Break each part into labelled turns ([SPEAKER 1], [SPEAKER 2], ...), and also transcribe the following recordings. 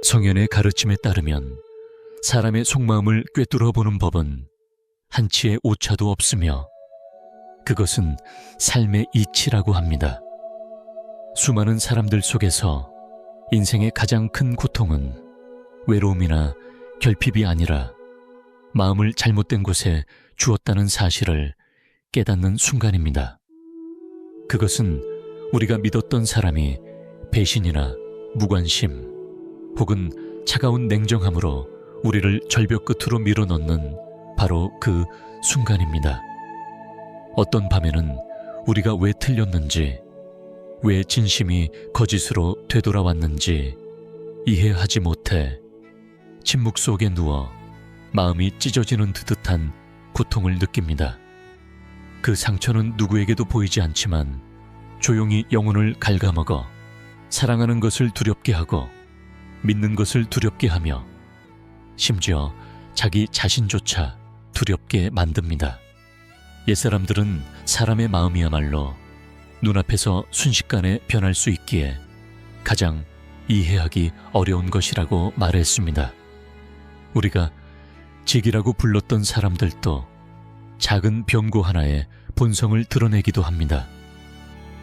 [SPEAKER 1] 성현의 가르침에 따르면 사람의 속마음을 꿰뚫어 보는 법은 한치의 오차도 없으며 그것은 삶의 이치라고 합니다. 수많은 사람들 속에서 인생의 가장 큰 고통은 외로움이나 결핍이 아니라 마음을 잘못된 곳에 주었다는 사실을 깨닫는 순간입니다. 그것은 우리가 믿었던 사람이 배신이나 무관심 혹은 차가운 냉정함으로 우리를 절벽 끝으로 밀어넣는 바로 그 순간입니다. 어떤 밤에는 우리가 왜 틀렸는지, 왜 진심이 거짓으로 되돌아왔는지 이해하지 못해 침묵 속에 누워 마음이 찢어지는 듯한 고통을 느낍니다. 그 상처는 누구에게도 보이지 않지만 조용히 영혼을 갉아먹어 사랑하는 것을 두렵게 하고 믿는 것을 두렵게 하며 심지어 자기 자신조차 두렵게 만듭니다. 옛사람들은 사람의 마음이야말로 눈앞에서 순식간에 변할 수 있기에 가장 이해하기 어려운 것이라고 말했습니다. 우리가 직이라고 불렀던 사람들도 작은 변고 하나에 본성을 드러내기도 합니다.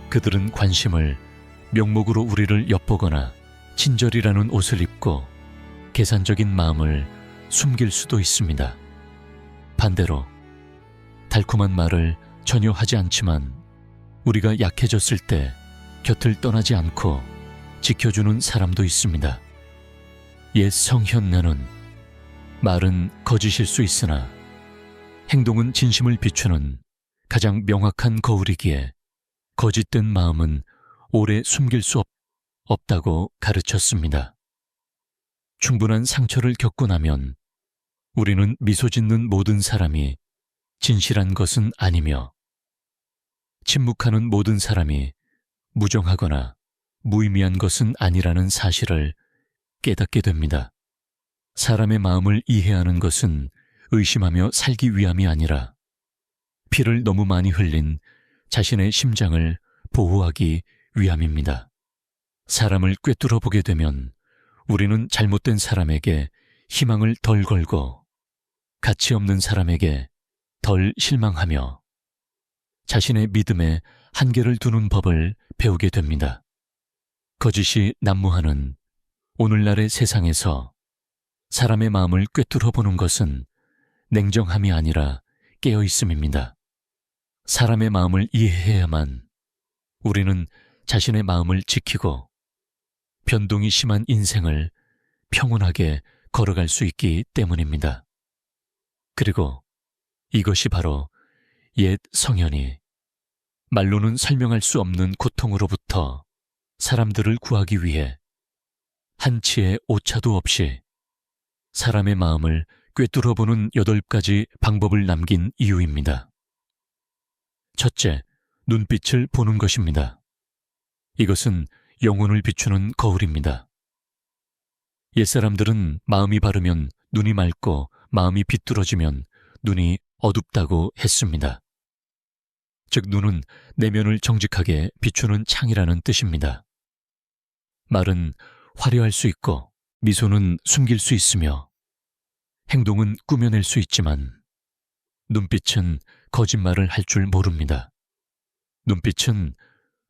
[SPEAKER 1] 그들은 관심을 명목으로 우리를 엿보거나 친절이라는 옷을 입고 계산적인 마음을 숨길 수도 있습니다. 반대로 달콤한 말을 전혀 하지 않지만 우리가 약해졌을 때 곁을 떠나지 않고 지켜주는 사람도 있습니다. 옛 성현녀는 말은 거짓일 수 있으나 행동은 진심을 비추는 가장 명확한 거울이기에 거짓된 마음은 오래 숨길 수 없다고 가르쳤습니다. 충분한 상처를 겪고 나면 우리는 미소 짓는 모든 사람이 진실한 것은 아니며 침묵하는 모든 사람이 무정하거나 무의미한 것은 아니라는 사실을 깨닫게 됩니다. 사람의 마음을 이해하는 것은 의심하며 살기 위함이 아니라 피를 너무 많이 흘린 자신의 심장을 보호하기 위함입니다. 사람을 꿰뚫어 보게 되면 우리는 잘못된 사람에게 희망을 덜 걸고 가치 없는 사람에게 덜 실망하며 자신의 믿음에 한계를 두는 법을 배우게 됩니다. 거짓이 난무하는 오늘날의 세상에서 사람의 마음을 꿰뚫어 보는 것은 냉정함이 아니라 깨어있음입니다. 사람의 마음을 이해해야만 우리는 자신의 마음을 지키고 변동이 심한 인생을 평온하게 걸어갈 수 있기 때문입니다. 그리고 이것이 바로 옛 성현이 말로는 설명할 수 없는 고통으로부터 사람들을 구하기 위해 한치의 오차도 없이 사람의 마음을 꿰뚫어보는 8가지 방법을 남긴 이유입니다. 첫째, 눈빛을 보는 것입니다. 이것은 영혼을 비추는 거울입니다. 옛사람들은 마음이 바르면 눈이 맑고 마음이 비뚤어지면 눈이 어둡다고 했습니다. 즉 눈은 내면을 정직하게 비추는 창이라는 뜻입니다. 말은 화려할 수 있고 미소는 숨길 수 있으며 행동은 꾸며낼 수 있지만 눈빛은 거짓말을 할 줄 모릅니다. 눈빛은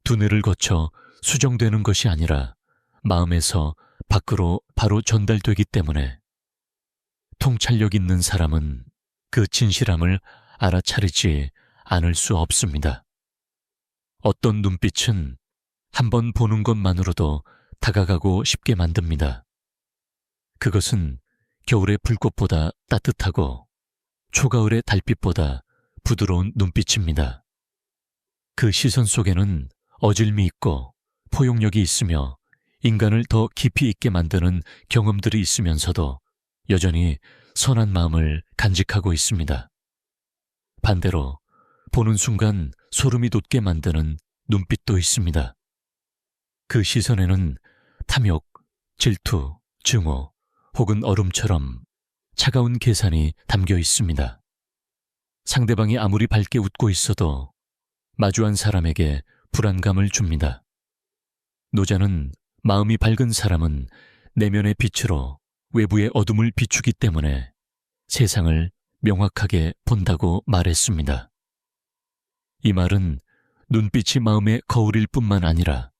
[SPEAKER 1] 두뇌를 거쳐 수정되는 것이 아니라 마음에서 밖으로 바로 전달되기 때문에 통찰력 있는 사람은 그 진실함을 알아차리지 않을 수 없습니다. 어떤 눈빛은 한번 보는 것만으로도 다가가고 싶게 만듭니다. 그것은 겨울의 불꽃보다 따뜻하고 초가을의 달빛보다 부드러운 눈빛입니다. 그 시선 속에는 어질미 있고 포용력이 있으며 인간을 더 깊이 있게 만드는 경험들이 있으면서도 여전히 선한 마음을 간직하고 있습니다. 반대로 보는 순간 소름이 돋게 만드는 눈빛도 있습니다. 그 시선에는 탐욕, 질투, 증오 혹은 얼음처럼 차가운 계산이 담겨 있습니다. 상대방이 아무리 밝게 웃고 있어도 마주한 사람에게 불안감을 줍니다. 노자는 마음이 밝은 사람은 내면의 빛으로 외부의 어둠을 비추기 때문에 세상을 명확하게 본다고 말했습니다. 이 말은 눈빛이 마음의 거울일 뿐만 아니라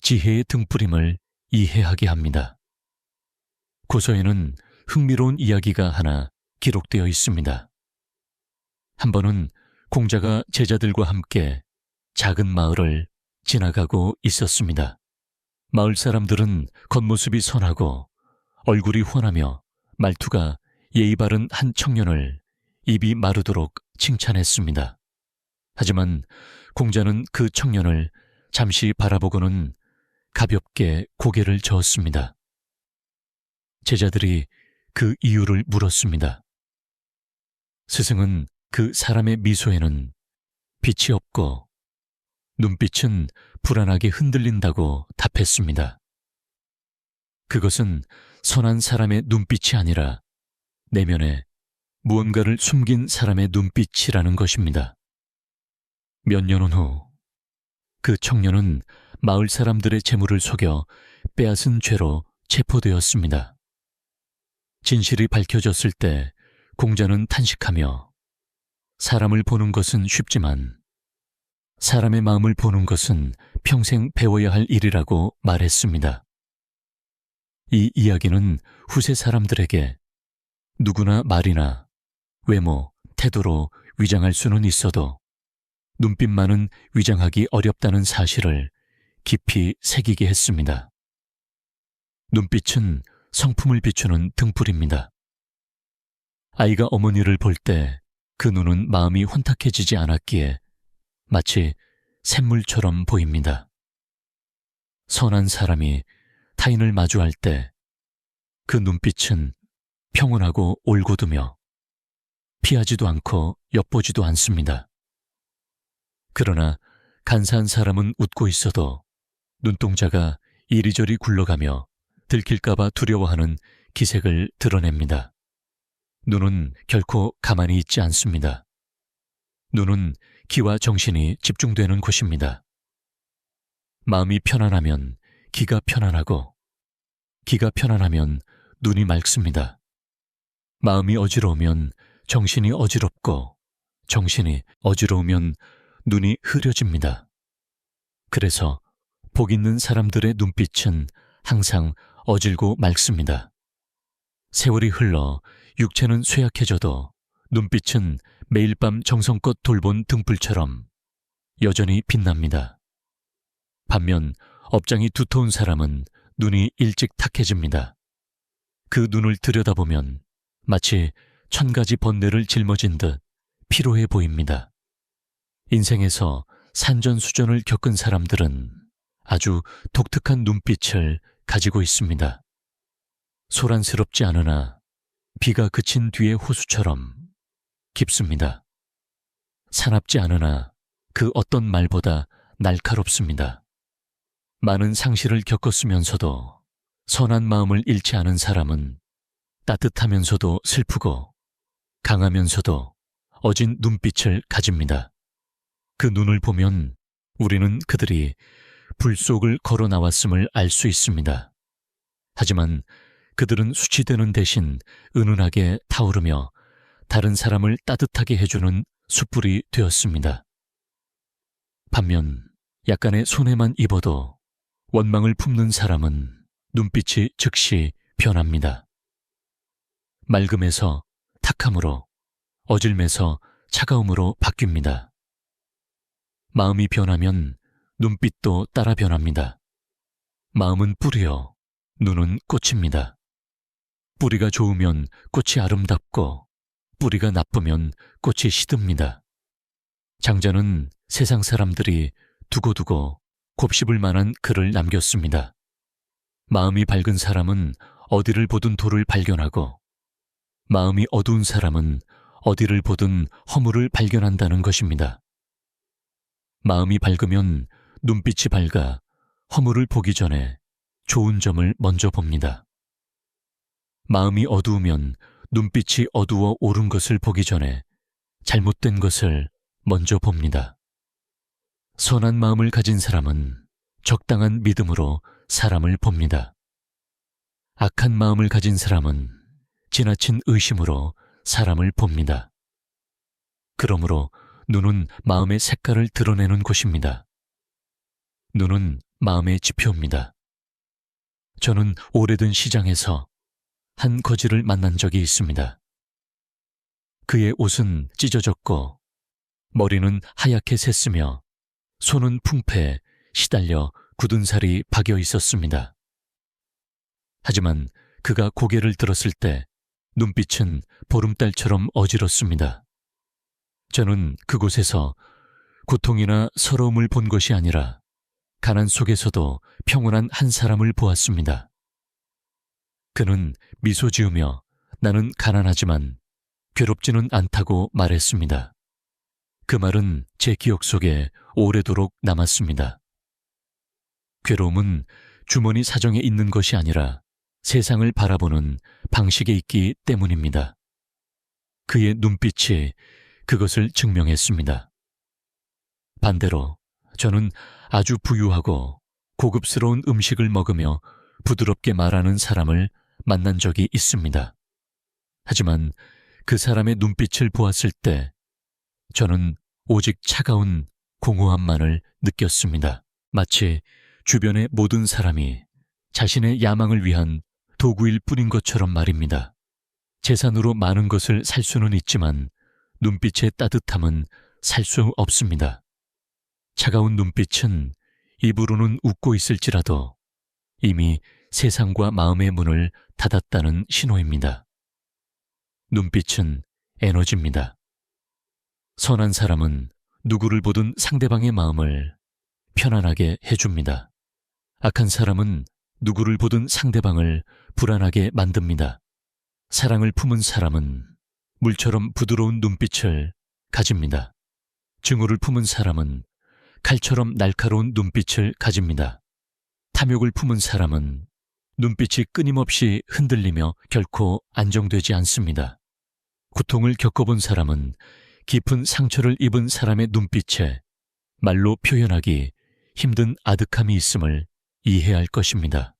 [SPEAKER 1] 지혜의 등불임을 이해하게 합니다. 고서에는 흥미로운 이야기가 하나 기록되어 있습니다. 한 번은 공자가 제자들과 함께 작은 마을을 지나가고 있었습니다. 마을 사람들은 겉모습이 선하고 얼굴이 훤하며 말투가 예의 바른 한 청년을 입이 마르도록 칭찬했습니다. 하지만 공자는 그 청년을 잠시 바라보고는 가볍게 고개를 저었습니다. 제자들이 그 이유를 물었습니다. 스승은 그 사람의 미소에는 빛이 없고 눈빛은 불안하게 흔들린다고 답했습니다. 그것은 선한 사람의 눈빛이 아니라 내면에 무언가를 숨긴 사람의 눈빛이라는 것입니다. 몇 년은 후 그 청년은 마을 사람들의 재물을 속여 빼앗은 죄로 체포되었습니다. 진실이 밝혀졌을 때 공자는 탄식하며 사람을 보는 것은 쉽지만 사람의 마음을 보는 것은 평생 배워야 할 일이라고 말했습니다. 이 이야기는 후세 사람들에게 누구나 말이나 외모, 태도로 위장할 수는 있어도 눈빛만은 위장하기 어렵다는 사실을 깊이 새기게 했습니다. 눈빛은 성품을 비추는 등불입니다. 아이가 어머니를 볼 때 그 눈은 마음이 혼탁해지지 않았기에 마치 샘물처럼 보입니다. 선한 사람이 타인을 마주할 때 그 눈빛은 평온하고 올곧으며 피하지도 않고 엿보지도 않습니다. 그러나 간사한 사람은 웃고 있어도 눈동자가 이리저리 굴러가며 들킬까봐 두려워하는 기색을 드러냅니다. 눈은 결코 가만히 있지 않습니다. 눈은 기와 정신이 집중되는 곳입니다. 마음이 편안하면 기가 편안하고 기가 편안하면 눈이 맑습니다. 마음이 어지러우면 정신이 어지럽고 정신이 어지러우면 눈이 흐려집니다. 그래서 복 있는 사람들의 눈빛은 항상 어질고 맑습니다. 세월이 흘러 육체는 쇠약해져도 눈빛은 매일 밤 정성껏 돌본 등불처럼 여전히 빛납니다. 반면 업장이 두터운 사람은 눈이 일찍 탁해집니다. 그 눈을 들여다보면 마치 1000가지 번뇌를 짊어진 듯 피로해 보입니다. 인생에서 산전수전을 겪은 사람들은 아주 독특한 눈빛을 가지고 있습니다. 소란스럽지 않으나 비가 그친 뒤의 호수처럼 깊습니다. 사납지 않으나 그 어떤 말보다 날카롭습니다. 많은 상실을 겪었으면서도 선한 마음을 잃지 않은 사람은 따뜻하면서도 슬프고 강하면서도 어진 눈빛을 가집니다. 그 눈을 보면 우리는 그들이 불 속을 걸어 나왔음을 알 수 있습니다. 하지만 그들은 수치되는 대신 은은하게 타오르며 다른 사람을 따뜻하게 해주는 숯불이 되었습니다. 반면 약간의 손해만 입어도 원망을 품는 사람은 눈빛이 즉시 변합니다. 맑음에서 탁함으로, 어질매서 차가움으로 바뀝니다. 마음이 변하면 눈빛도 따라 변합니다. 마음은 뿌리요, 눈은 꽃입니다. 뿌리가 좋으면 꽃이 아름답고 뿌리가 나쁘면 꽃이 시듭니다. 장자는 세상 사람들이 두고두고 곱씹을 만한 글을 남겼습니다. 마음이 밝은 사람은 어디를 보든 돌을 발견하고 마음이 어두운 사람은 어디를 보든 허물을 발견한다는 것입니다. 마음이 밝으면 눈빛이 밝아 허물을 보기 전에 좋은 점을 먼저 봅니다. 마음이 어두우면 눈빛이 어두워 옳은 것을 보기 전에 잘못된 것을 먼저 봅니다. 선한 마음을 가진 사람은 적당한 믿음으로 사람을 봅니다. 악한 마음을 가진 사람은 지나친 의심으로 사람을 봅니다. 그러므로 눈은 마음의 색깔을 드러내는 곳입니다. 눈은 마음의 지표입니다. 저는 오래된 시장에서 한 거지를 만난 적이 있습니다. 그의 옷은 찢어졌고 머리는 하얗게 샜으며 손은 풍패에 시달려 굳은 살이 박여 있었습니다. 하지만 그가 고개를 들었을 때 눈빛은 보름달처럼 어지럽습니다. 저는 그곳에서 고통이나 서러움을 본 것이 아니라 가난 속에서도 평온한 한 사람을 보았습니다. 그는 미소 지으며 나는 가난하지만 괴롭지는 않다고 말했습니다. 그 말은 제 기억 속에 오래도록 남았습니다. 괴로움은 주머니 사정에 있는 것이 아니라 세상을 바라보는 방식에 있기 때문입니다. 그의 눈빛이 그것을 증명했습니다. 반대로 저는 아주 부유하고 고급스러운 음식을 먹으며 부드럽게 말하는 사람을 만난 적이 있습니다. 하지만 그 사람의 눈빛을 보았을 때 저는 오직 차가운 공허함만을 느꼈습니다. 마치 주변의 모든 사람이 자신의 야망을 위한 도구일 뿐인 것처럼 말입니다. 재산으로 많은 것을 살 수는 있지만 눈빛의 따뜻함은 살 수 없습니다. 차가운 눈빛은 입으로는 웃고 있을지라도 이미 세상과 마음의 문을 닫았다는 신호입니다. 눈빛은 에너지입니다. 선한 사람은 누구를 보든 상대방의 마음을 편안하게 해줍니다. 악한 사람은 누구를 보든 상대방을 불안하게 만듭니다. 사랑을 품은 사람은 물처럼 부드러운 눈빛을 가집니다. 증오를 품은 사람은 칼처럼 날카로운 눈빛을 가집니다. 탐욕을 품은 사람은 눈빛이 끊임없이 흔들리며 결코 안정되지 않습니다. 고통을 겪어본 사람은 깊은 상처를 입은 사람의 눈빛에 말로 표현하기 힘든 아득함이 있음을 이해할 것입니다.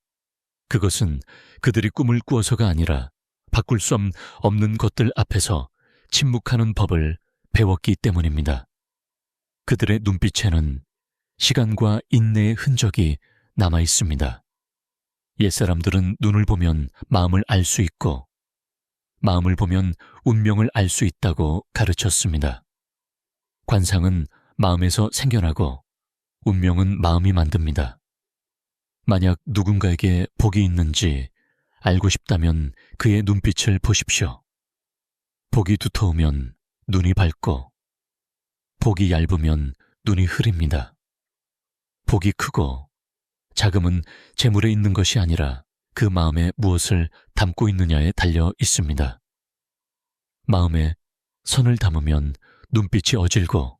[SPEAKER 1] 그것은 그들이 꿈을 꾸어서가 아니라 바꿀 수 없는 것들 앞에서 침묵하는 법을 배웠기 때문입니다. 그들의 눈빛에는 시간과 인내의 흔적이 남아 있습니다. 옛사람들은 눈을 보면 마음을 알 수 있고 마음을 보면 운명을 알 수 있다고 가르쳤습니다. 관상은 마음에서 생겨나고 운명은 마음이 만듭니다. 만약 누군가에게 복이 있는지 알고 싶다면 그의 눈빛을 보십시오. 복이 두터우면 눈이 밝고 복이 얇으면 눈이 흐립니다. 복이 크고 작음은 재물에 있는 것이 아니라 그 마음에 무엇을 담고 있느냐에 달려 있습니다. 마음에 선을 담으면 눈빛이 어질고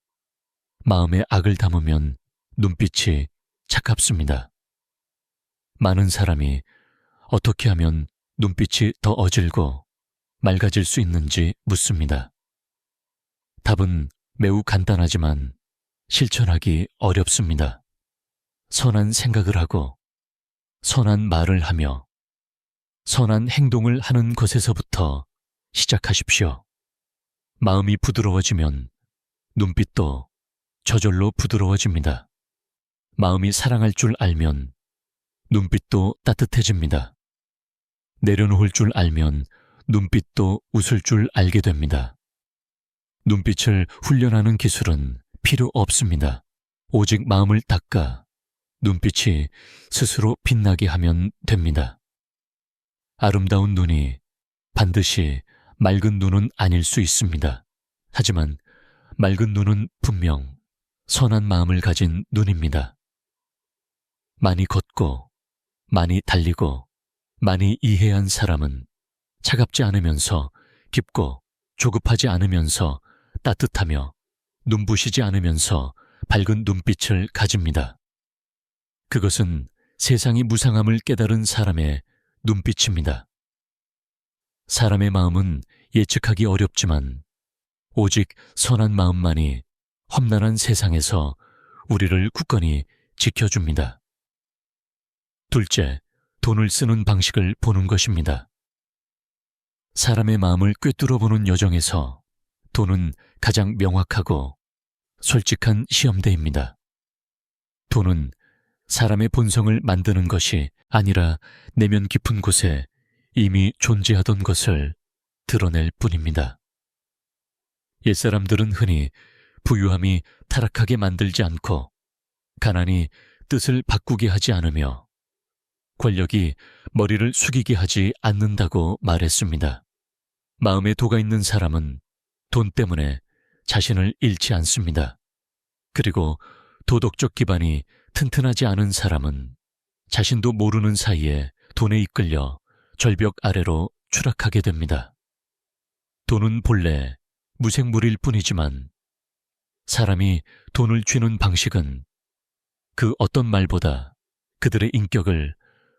[SPEAKER 1] 마음에 악을 담으면 눈빛이 차갑습니다. 많은 사람이 어떻게 하면 눈빛이 더 어질고 맑아질 수 있는지 묻습니다. 답은 매우 간단하지만 실천하기 어렵습니다. 선한 생각을 하고 선한 말을 하며 선한 행동을 하는 것에서부터 시작하십시오. 마음이 부드러워지면 눈빛도 저절로 부드러워집니다. 마음이 사랑할 줄 알면 눈빛도 따뜻해집니다. 내려놓을 줄 알면 눈빛도 웃을 줄 알게 됩니다. 눈빛을 훈련하는 기술은 필요 없습니다. 오직 마음을 닦아 눈빛이 스스로 빛나게 하면 됩니다. 아름다운 눈이 반드시 맑은 눈은 아닐 수 있습니다. 하지만 맑은 눈은 분명 선한 마음을 가진 눈입니다. 많이 걷고 많이 달리고 많이 이해한 사람은 차갑지 않으면서 깊고 조급하지 않으면서 따뜻하며 눈부시지 않으면서 밝은 눈빛을 가집니다. 그것은 세상이 무상함을 깨달은 사람의 눈빛입니다. 사람의 마음은 예측하기 어렵지만 오직 선한 마음만이 험난한 세상에서 우리를 굳건히 지켜줍니다. 둘째, 돈을 쓰는 방식을 보는 것입니다. 사람의 마음을 꿰뚫어 보는 여정에서 돈은 가장 명확하고 솔직한 시험대입니다. 돈은 사람의 본성을 만드는 것이 아니라 내면 깊은 곳에 이미 존재하던 것을 드러낼 뿐입니다. 옛사람들은 흔히 부유함이 타락하게 만들지 않고 가난이 뜻을 바꾸게 하지 않으며 권력이 머리를 숙이게 하지 않는다고 말했습니다. 마음에 도가 있는 사람은 돈 때문에 자신을 잃지 않습니다. 그리고 도덕적 기반이 튼튼하지 않은 사람은 자신도 모르는 사이에 돈에 이끌려 절벽 아래로 추락하게 됩니다. 돈은 본래 무생물일 뿐이지만 사람이 돈을 쥐는 방식은 그 어떤 말보다 그들의 인격을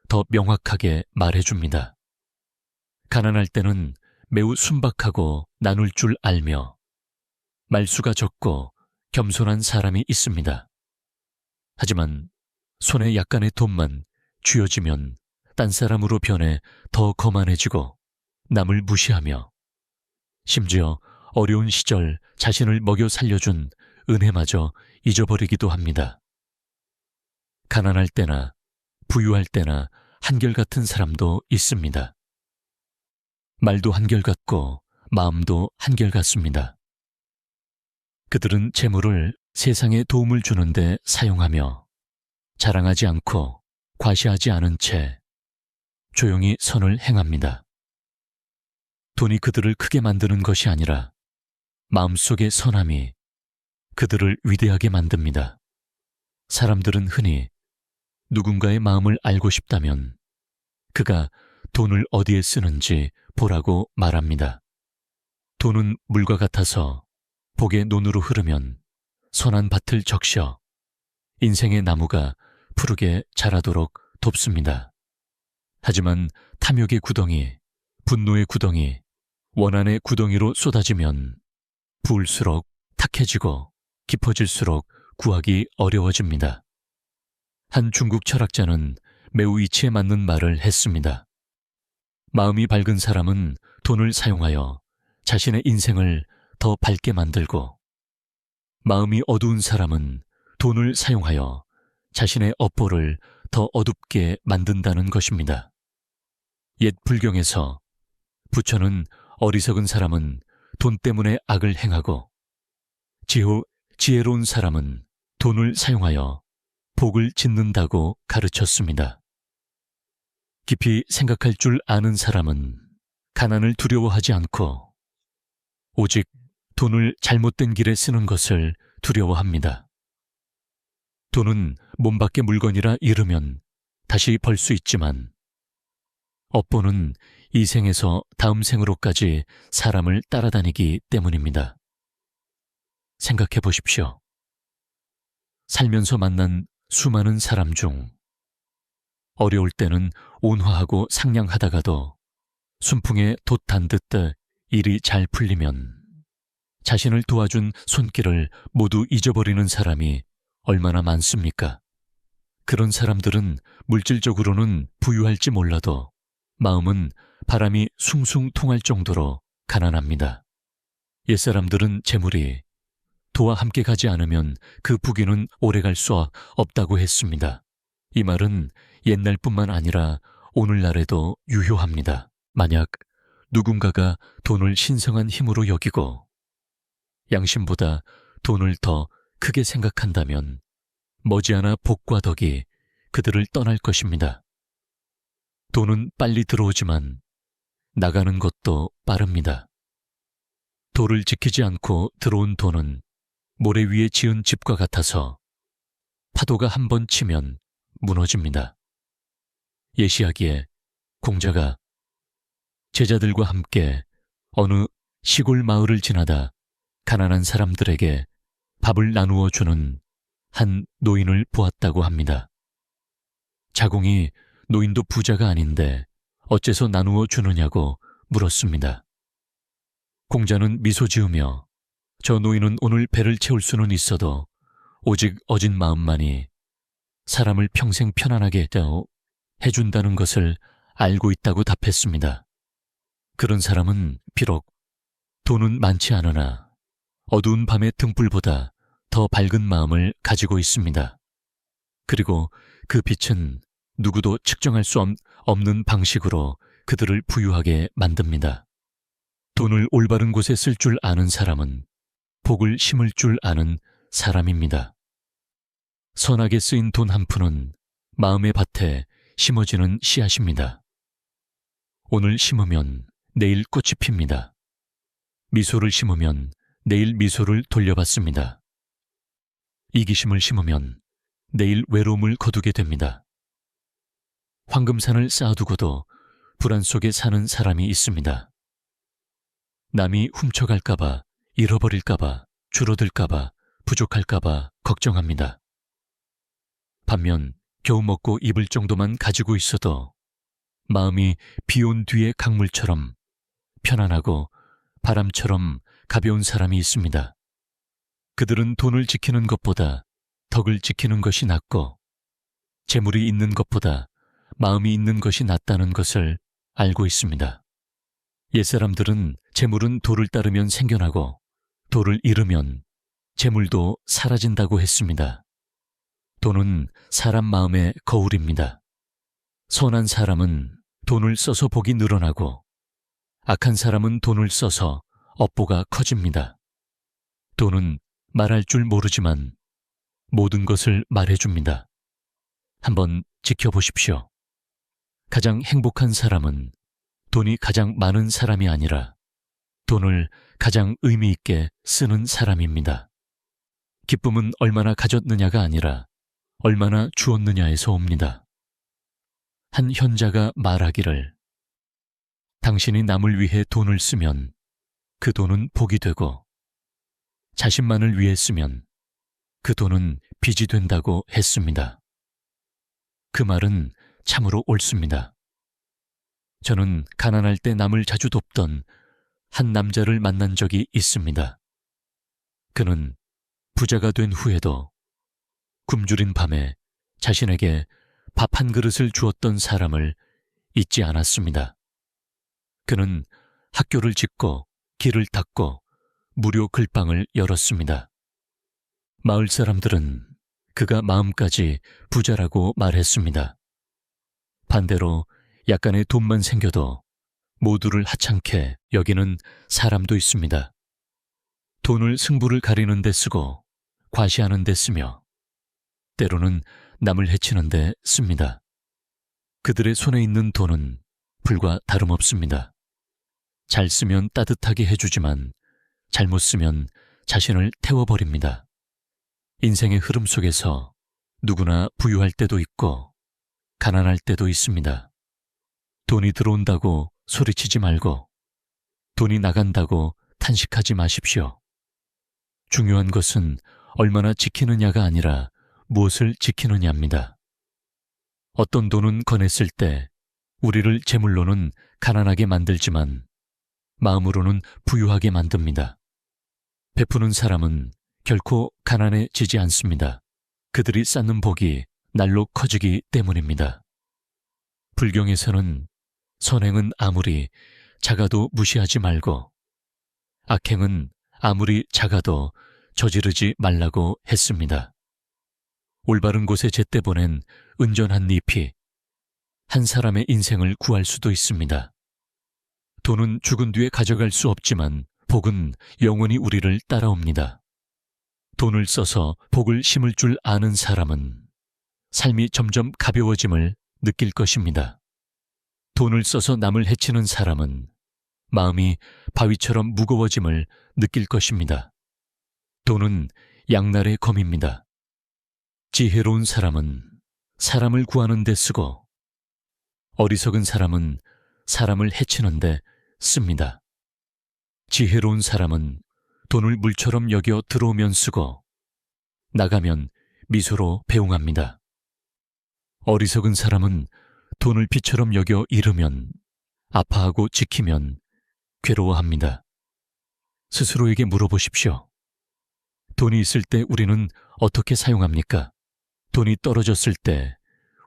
[SPEAKER 1] 더 명확하게 말해줍니다. 가난할 때는 매우 순박하고 나눌 줄 알며 말수가 적고 겸손한 사람이 있습니다. 하지만 손에 약간의 돈만 쥐어지면 딴 사람으로 변해 더 거만해지고 남을 무시하며 심지어 어려운 시절 자신을 먹여 살려준 은혜마저 잊어버리기도 합니다. 가난할 때나 부유할 때나 한결같은 사람도 있습니다. 말도 한결같고 마음도 한결같습니다. 그들은 재물을 세상에 도움을 주는데 사용하며 자랑하지 않고 과시하지 않은 채 조용히 선을 행합니다. 돈이 그들을 크게 만드는 것이 아니라 마음속의 선함이 그들을 위대하게 만듭니다. 사람들은 흔히 누군가의 마음을 알고 싶다면 그가 돈을 어디에 쓰는지 보라고 말합니다. 돈은 물과 같아서 복의 논으로 흐르면 선한 밭을 적셔 인생의 나무가 푸르게 자라도록 돕습니다. 하지만 탐욕의 구덩이, 분노의 구덩이, 원한의 구덩이로 쏟아지면 부을수록 탁해지고 깊어질수록 구하기 어려워집니다. 한 중국 철학자는 매우 이치에 맞는 말을 했습니다. 마음이 밝은 사람은 돈을 사용하여 자신의 인생을 더 밝게 만들고 마음이 어두운 사람은 돈을 사용하여 자신의 업보를 더 어둡게 만든다는 것입니다. 옛 불경에서 부처는 어리석은 사람은 돈 때문에 악을 행하고 지혜로운 사람은 돈을 사용하여 복을 짓는다고 가르쳤습니다. 깊이 생각할 줄 아는 사람은 가난을 두려워하지 않고 오직 돈을 잘못된 길에 쓰는 것을 두려워합니다. 돈은 몸 밖의 물건이라 잃으면 다시 벌 수 있지만 업보는 이 생에서 다음 생으로까지 사람을 따라다니기 때문입니다. 생각해 보십시오. 살면서 만난 수많은 사람 중 어려울 때는 온화하고 상냥하다가도 순풍에 돛 단듯 일이 잘 풀리면 자신을 도와준 손길을 모두 잊어버리는 사람이 얼마나 많습니까? 그런 사람들은 물질적으로는 부유할지 몰라도 마음은 바람이 숭숭 통할 정도로 가난합니다. 옛사람들은 재물이 도와 함께 가지 않으면 그 부귀는 오래갈 수 없다고 했습니다. 이 말은 옛날뿐만 아니라 오늘날에도 유효합니다. 만약 누군가가 돈을 신성한 힘으로 여기고 양심보다 돈을 더 크게 생각한다면 머지않아 복과 덕이 그들을 떠날 것입니다. 돈은 빨리 들어오지만 나가는 것도 빠릅니다. 도를 지키지 않고 들어온 돈은 모래 위에 지은 집과 같아서 파도가 한 번 치면 무너집니다. 예시하기에 공자가 제자들과 함께 어느 시골 마을을 지나다 가난한 사람들에게 밥을 나누어 주는 한 노인을 보았다고 합니다. 자공이 노인도 부자가 아닌데 어째서 나누어 주느냐고 물었습니다. 공자는 미소 지으며 저 노인은 오늘 배를 채울 수는 있어도 오직 어진 마음만이 사람을 평생 편안하게 했다오 해준다는 것을 알고 있다고 답했습니다. 그런 사람은 비록 돈은 많지 않으나 어두운 밤의 등불보다 더 밝은 마음을 가지고 있습니다. 그리고 그 빛은 누구도 측정할 수 없는 방식으로 그들을 부유하게 만듭니다. 돈을 올바른 곳에 쓸 줄 아는 사람은 복을 심을 줄 아는 사람입니다. 선하게 쓰인 돈 한 푼은 마음의 밭에 심어지는 씨앗입니다. 오늘 심으면 내일 꽃이 핍니다. 미소를 심으면 내일 미소를 돌려받습니다. 이기심을 심으면 내일 외로움을 거두게 됩니다. 황금산을 쌓아두고도 불안 속에 사는 사람이 있습니다. 남이 훔쳐갈까봐, 잃어버릴까봐, 줄어들까봐, 부족할까봐 걱정합니다. 반면 겨우 먹고 입을 정도만 가지고 있어도 마음이 비온 뒤의 강물처럼 편안하고 바람처럼 가벼운 사람이 있습니다. 그들은 돈을 지키는 것보다 덕을 지키는 것이 낫고 재물이 있는 것보다 마음이 있는 것이 낫다는 것을 알고 있습니다. 옛사람들은 재물은 도를 따르면 생겨나고 도를 잃으면 재물도 사라진다고 했습니다. 돈은 사람 마음의 거울입니다. 선한 사람은 돈을 써서 복이 늘어나고 악한 사람은 돈을 써서 업보가 커집니다. 돈은 말할 줄 모르지만 모든 것을 말해줍니다. 한번 지켜보십시오. 가장 행복한 사람은 돈이 가장 많은 사람이 아니라 돈을 가장 의미 있게 쓰는 사람입니다. 기쁨은 얼마나 가졌느냐가 아니라 얼마나 주었느냐에서 옵니다. 한 현자가 말하기를 당신이 남을 위해 돈을 쓰면 그 돈은 복이 되고 자신만을 위해 쓰면 그 돈은 빚이 된다고 했습니다. 그 말은 참으로 옳습니다. 저는 가난할 때 남을 자주 돕던 한 남자를 만난 적이 있습니다. 그는 부자가 된 후에도 굶주린 밤에 자신에게 밥 한 그릇을 주었던 사람을 잊지 않았습니다. 그는 학교를 짓고 길을 닦고 무료 글방을 열었습니다. 마을 사람들은 그가 마음까지 부자라고 말했습니다. 반대로 약간의 돈만 생겨도 모두를 하찮게 여기는 사람도 있습니다. 돈을 승부를 가리는 데 쓰고 과시하는 데 쓰며 때로는 남을 해치는 데 씁니다. 그들의 손에 있는 돈은 불과 다름없습니다. 잘 쓰면 따뜻하게 해주지만 잘못 쓰면 자신을 태워버립니다. 인생의 흐름 속에서 누구나 부유할 때도 있고 가난할 때도 있습니다. 돈이 들어온다고 소리치지 말고 돈이 나간다고 탄식하지 마십시오. 중요한 것은 얼마나 지키느냐가 아니라 무엇을 지키느냐입니다. 어떤 돈은 거냈을 때 우리를 재물로는 가난하게 만들지만 마음으로는 부유하게 만듭니다. 베푸는 사람은 결코 가난해지지 않습니다. 그들이 쌓는 복이 날로 커지기 때문입니다. 불경에서는 선행은 아무리 작아도 무시하지 말고 악행은 아무리 작아도 저지르지 말라고 했습니다. 올바른 곳에 제때 보낸 은전한 잎이 한 사람의 인생을 구할 수도 있습니다. 돈은 죽은 뒤에 가져갈 수 없지만 복은 영원히 우리를 따라옵니다. 돈을 써서 복을 심을 줄 아는 사람은 삶이 점점 가벼워짐을 느낄 것입니다. 돈을 써서 남을 해치는 사람은 마음이 바위처럼 무거워짐을 느낄 것입니다. 돈은 양날의 검입니다. 지혜로운 사람은 사람을 구하는 데 쓰고 어리석은 사람은 사람을 해치는 데 씁니다. 지혜로운 사람은 돈을 물처럼 여겨 들어오면 쓰고 나가면 미소로 배웅합니다. 어리석은 사람은 돈을 피처럼 여겨 잃으면 아파하고 지키면 괴로워합니다. 스스로에게 물어보십시오. 돈이 있을 때 우리는 어떻게 사용합니까? 돈이 떨어졌을 때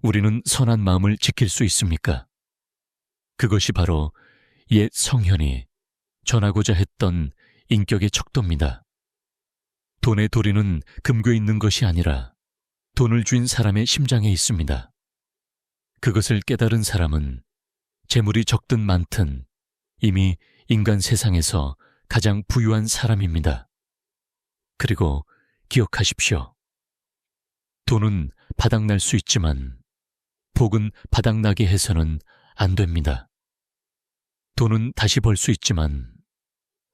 [SPEAKER 1] 우리는 선한 마음을 지킬 수 있습니까? 그것이 바로 옛 성현이 전하고자 했던 인격의 척도입니다. 돈의 도리는 금괴에 있는 것이 아니라 돈을 쥔 사람의 심장에 있습니다. 그것을 깨달은 사람은 재물이 적든 많든 이미 인간 세상에서 가장 부유한 사람입니다. 그리고 기억하십시오. 돈은 바닥날 수 있지만 복은 바닥나게 해서는 안 됩니다. 돈은 다시 벌 수 있지만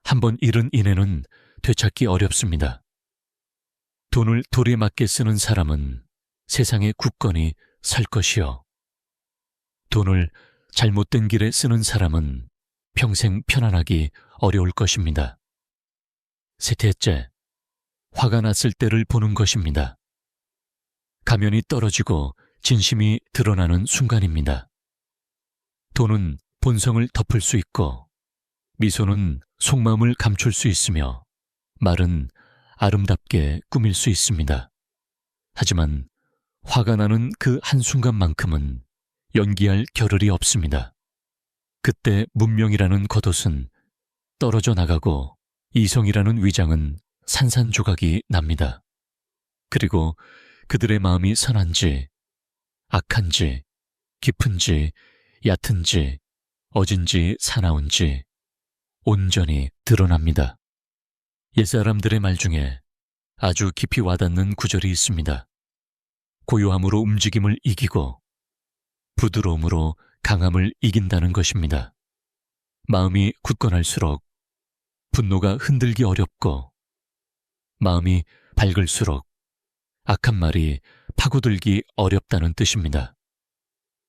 [SPEAKER 1] 한번 잃은 인해는 되찾기 어렵습니다. 돈을 도리에 맞게 쓰는 사람은 세상에 굳건히 설 것이요. 돈을 잘못된 길에 쓰는 사람은 평생 편안하기 어려울 것입니다. 셋째, 화가 났을 때를 보는 것입니다. 가면이 떨어지고 진심이 드러나는 순간입니다. 돈은 본성을 덮을 수 있고 미소는 속마음을 감출 수 있으며 말은 아름답게 꾸밀 수 있습니다. 하지만 화가 나는 그 한순간만큼은 연기할 겨를이 없습니다. 그때 문명이라는 겉옷은 떨어져 나가고 이성이라는 위장은 산산조각이 납니다. 그리고 그들의 마음이 선한지, 악한지, 깊은지, 얕은지, 어진지, 사나운지 온전히 드러납니다. 옛사람들의 말 중에 아주 깊이 와닿는 구절이 있습니다. 고요함으로 움직임을 이기고 부드러움으로 강함을 이긴다는 것입니다. 마음이 굳건할수록 분노가 흔들기 어렵고 마음이 밝을수록 악한 말이 파고들기 어렵다는 뜻입니다.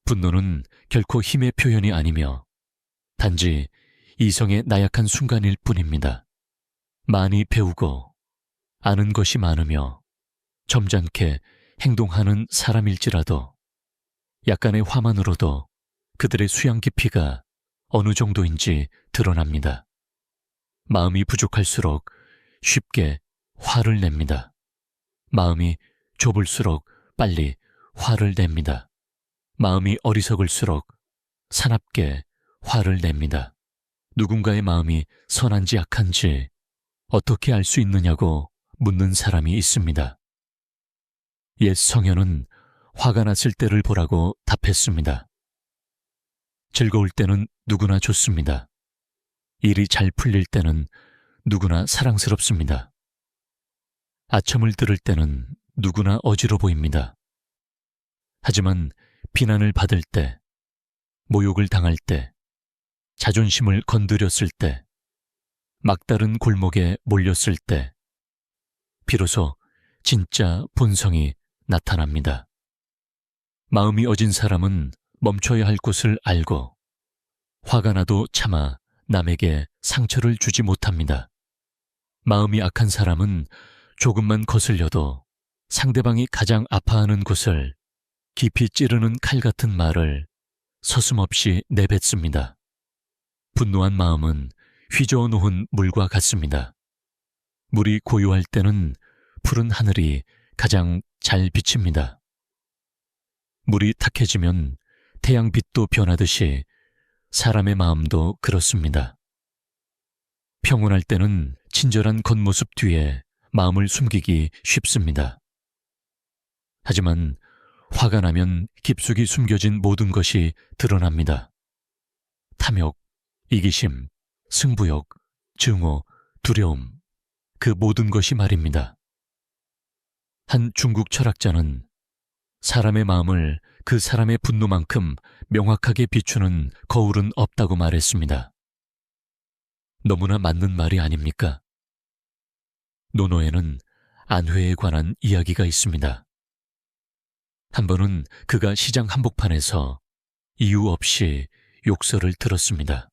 [SPEAKER 1] 분노는 결코 힘의 표현이 아니며 단지 이성의 나약한 순간일 뿐입니다. 많이 배우고 아는 것이 많으며 점잖게 행동하는 사람일지라도 약간의 화만으로도 그들의 수양 깊이가 어느 정도인지 드러납니다. 마음이 부족할수록 쉽게 화를 냅니다. 마음이 좁을수록 빨리 화를 냅니다. 마음이 어리석을수록 사납게 화를 냅니다. 누군가의 마음이 선한지 악한지 어떻게 알 수 있느냐고 묻는 사람이 있습니다. 옛 성현은 화가 났을 때를 보라고 답했습니다. 즐거울 때는 누구나 좋습니다. 일이 잘 풀릴 때는 누구나 사랑스럽습니다. 아첨을 들을 때는 누구나 어지러 보입니다. 하지만 비난을 받을 때, 모욕을 당할 때, 자존심을 건드렸을 때, 막다른 골목에 몰렸을 때, 비로소 진짜 본성이 나타납니다. 마음이 어진 사람은 멈춰야 할 곳을 알고 화가 나도 참아 남에게 상처를 주지 못합니다. 마음이 악한 사람은 조금만 거슬려도 상대방이 가장 아파하는 곳을 깊이 찌르는 칼 같은 말을 서슴없이 내뱉습니다. 분노한 마음은 휘저어 놓은 물과 같습니다. 물이 고요할 때는 푸른 하늘이 가장 잘 비칩니다. 물이 탁해지면 태양빛도 변하듯이 사람의 마음도 그렇습니다. 평온할 때는 친절한 겉모습 뒤에 마음을 숨기기 쉽습니다. 하지만 화가 나면 깊숙이 숨겨진 모든 것이 드러납니다. 탐욕, 이기심, 승부욕, 증오, 두려움, 그 모든 것이 말입니다. 한 중국 철학자는 사람의 마음을 그 사람의 분노만큼 명확하게 비추는 거울은 없다고 말했습니다. 너무나 맞는 말이 아닙니까? 노노에는 안회에 관한 이야기가 있습니다. 한 번은 그가 시장 한복판에서 이유 없이 욕설을 들었습니다.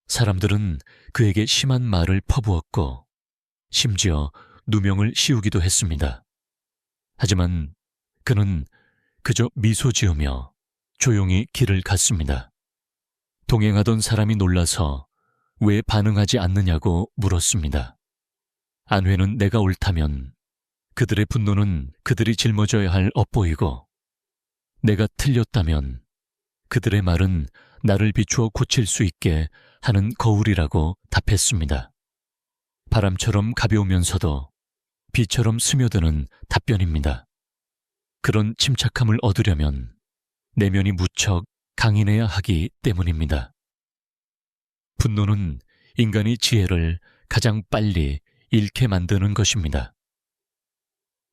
[SPEAKER 1] 사람들은 그에게 심한 말을 퍼부었고 심지어 누명을 씌우기도 했습니다. 하지만 그는 그저 미소 지으며 조용히 길을 갔습니다. 동행하던 사람이 놀라서 왜 반응하지 않느냐고 물었습니다. 안회는 내가 옳다면 그들의 분노는 그들이 짊어져야 할 업보이고 내가 틀렸다면 그들의 말은 나를 비추어 고칠 수 있게 하는 거울이라고 답했습니다. 바람처럼 가벼우면서도 비처럼 스며드는 답변입니다. 그런 침착함을 얻으려면 내면이 무척 강인해야 하기 때문입니다. 분노는 인간이 지혜를 가장 빨리 잃게 만드는 것입니다.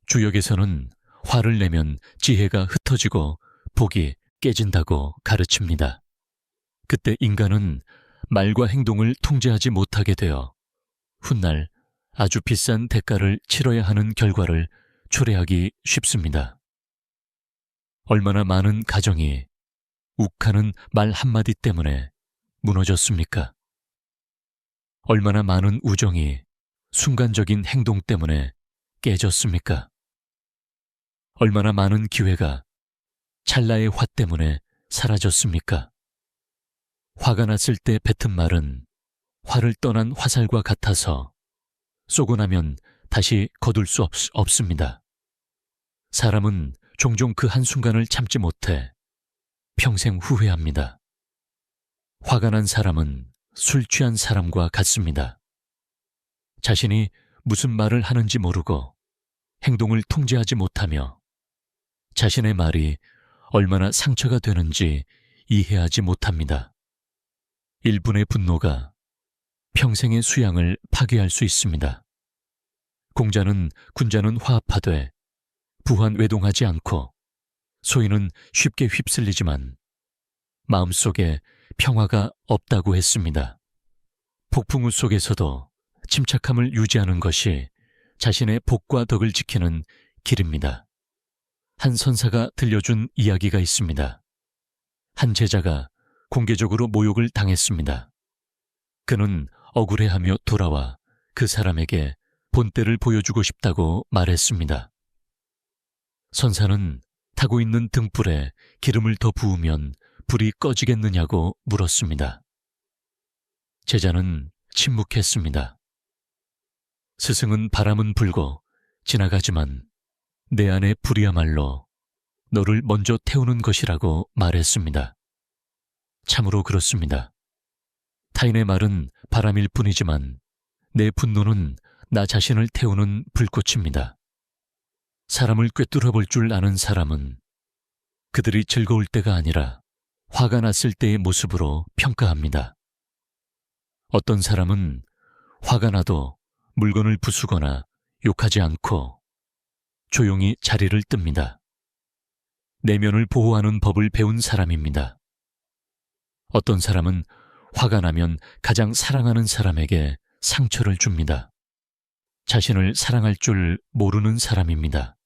[SPEAKER 1] 주역에서는 화를 내면 지혜가 흩어지고 복이 깨진다고 가르칩니다. 그때 인간은 말과 행동을 통제하지 못하게 되어 훗날 아주 비싼 대가를 치러야 하는 결과를 초래하기 쉽습니다. 얼마나 많은 가정이 욱하는 말 한마디 때문에 무너졌습니까? 얼마나 많은 우정이 순간적인 행동 때문에 깨졌습니까? 얼마나 많은 기회가 찰나의 화 때문에 사라졌습니까? 화가 났을 때 뱉은 말은 화를 떠난 화살과 같아서 쏘고 나면 다시 거둘 수 없습니다. 사람은 종종 그 한순간을 참지 못해 평생 후회합니다. 화가 난 사람은 술 취한 사람과 같습니다. 자신이 무슨 말을 하는지 모르고 행동을 통제하지 못하며 자신의 말이 얼마나 상처가 되는지 이해하지 못합니다. 1분의 분노가 평생의 수양을 파괴할 수 있습니다. 공자는 군자는 화합하되 부한 외동하지 않고 소인은 쉽게 휩쓸리지만 마음속에 평화가 없다고 했습니다. 폭풍우 속에서도 침착함을 유지하는 것이 자신의 복과 덕을 지키는 길입니다. 한 선사가 들려준 이야기가 있습니다. 한 제자가 공개적으로 모욕을 당했습니다. 그는 억울해하며 돌아와 그 사람에게 본때를 보여주고 싶다고 말했습니다. 선사는 타고 있는 등불에 기름을 더 부으면 불이 꺼지겠느냐고 물었습니다. 제자는 침묵했습니다. 스승은 바람은 불고 지나가지만 내 안의 불이야말로 너를 먼저 태우는 것이라고 말했습니다. 참으로 그렇습니다. 타인의 말은 바람일 뿐이지만 내 분노는 나 자신을 태우는 불꽃입니다. 사람을 꿰뚫어 볼 줄 아는 사람은 그들이 즐거울 때가 아니라 화가 났을 때의 모습으로 평가합니다. 어떤 사람은 화가 나도 물건을 부수거나 욕하지 않고 조용히 자리를 뜹니다. 내면을 보호하는 법을 배운 사람입니다. 어떤 사람은 화가 나면 가장 사랑하는 사람에게 상처를 줍니다. 자신을 사랑할 줄 모르는 사람입니다.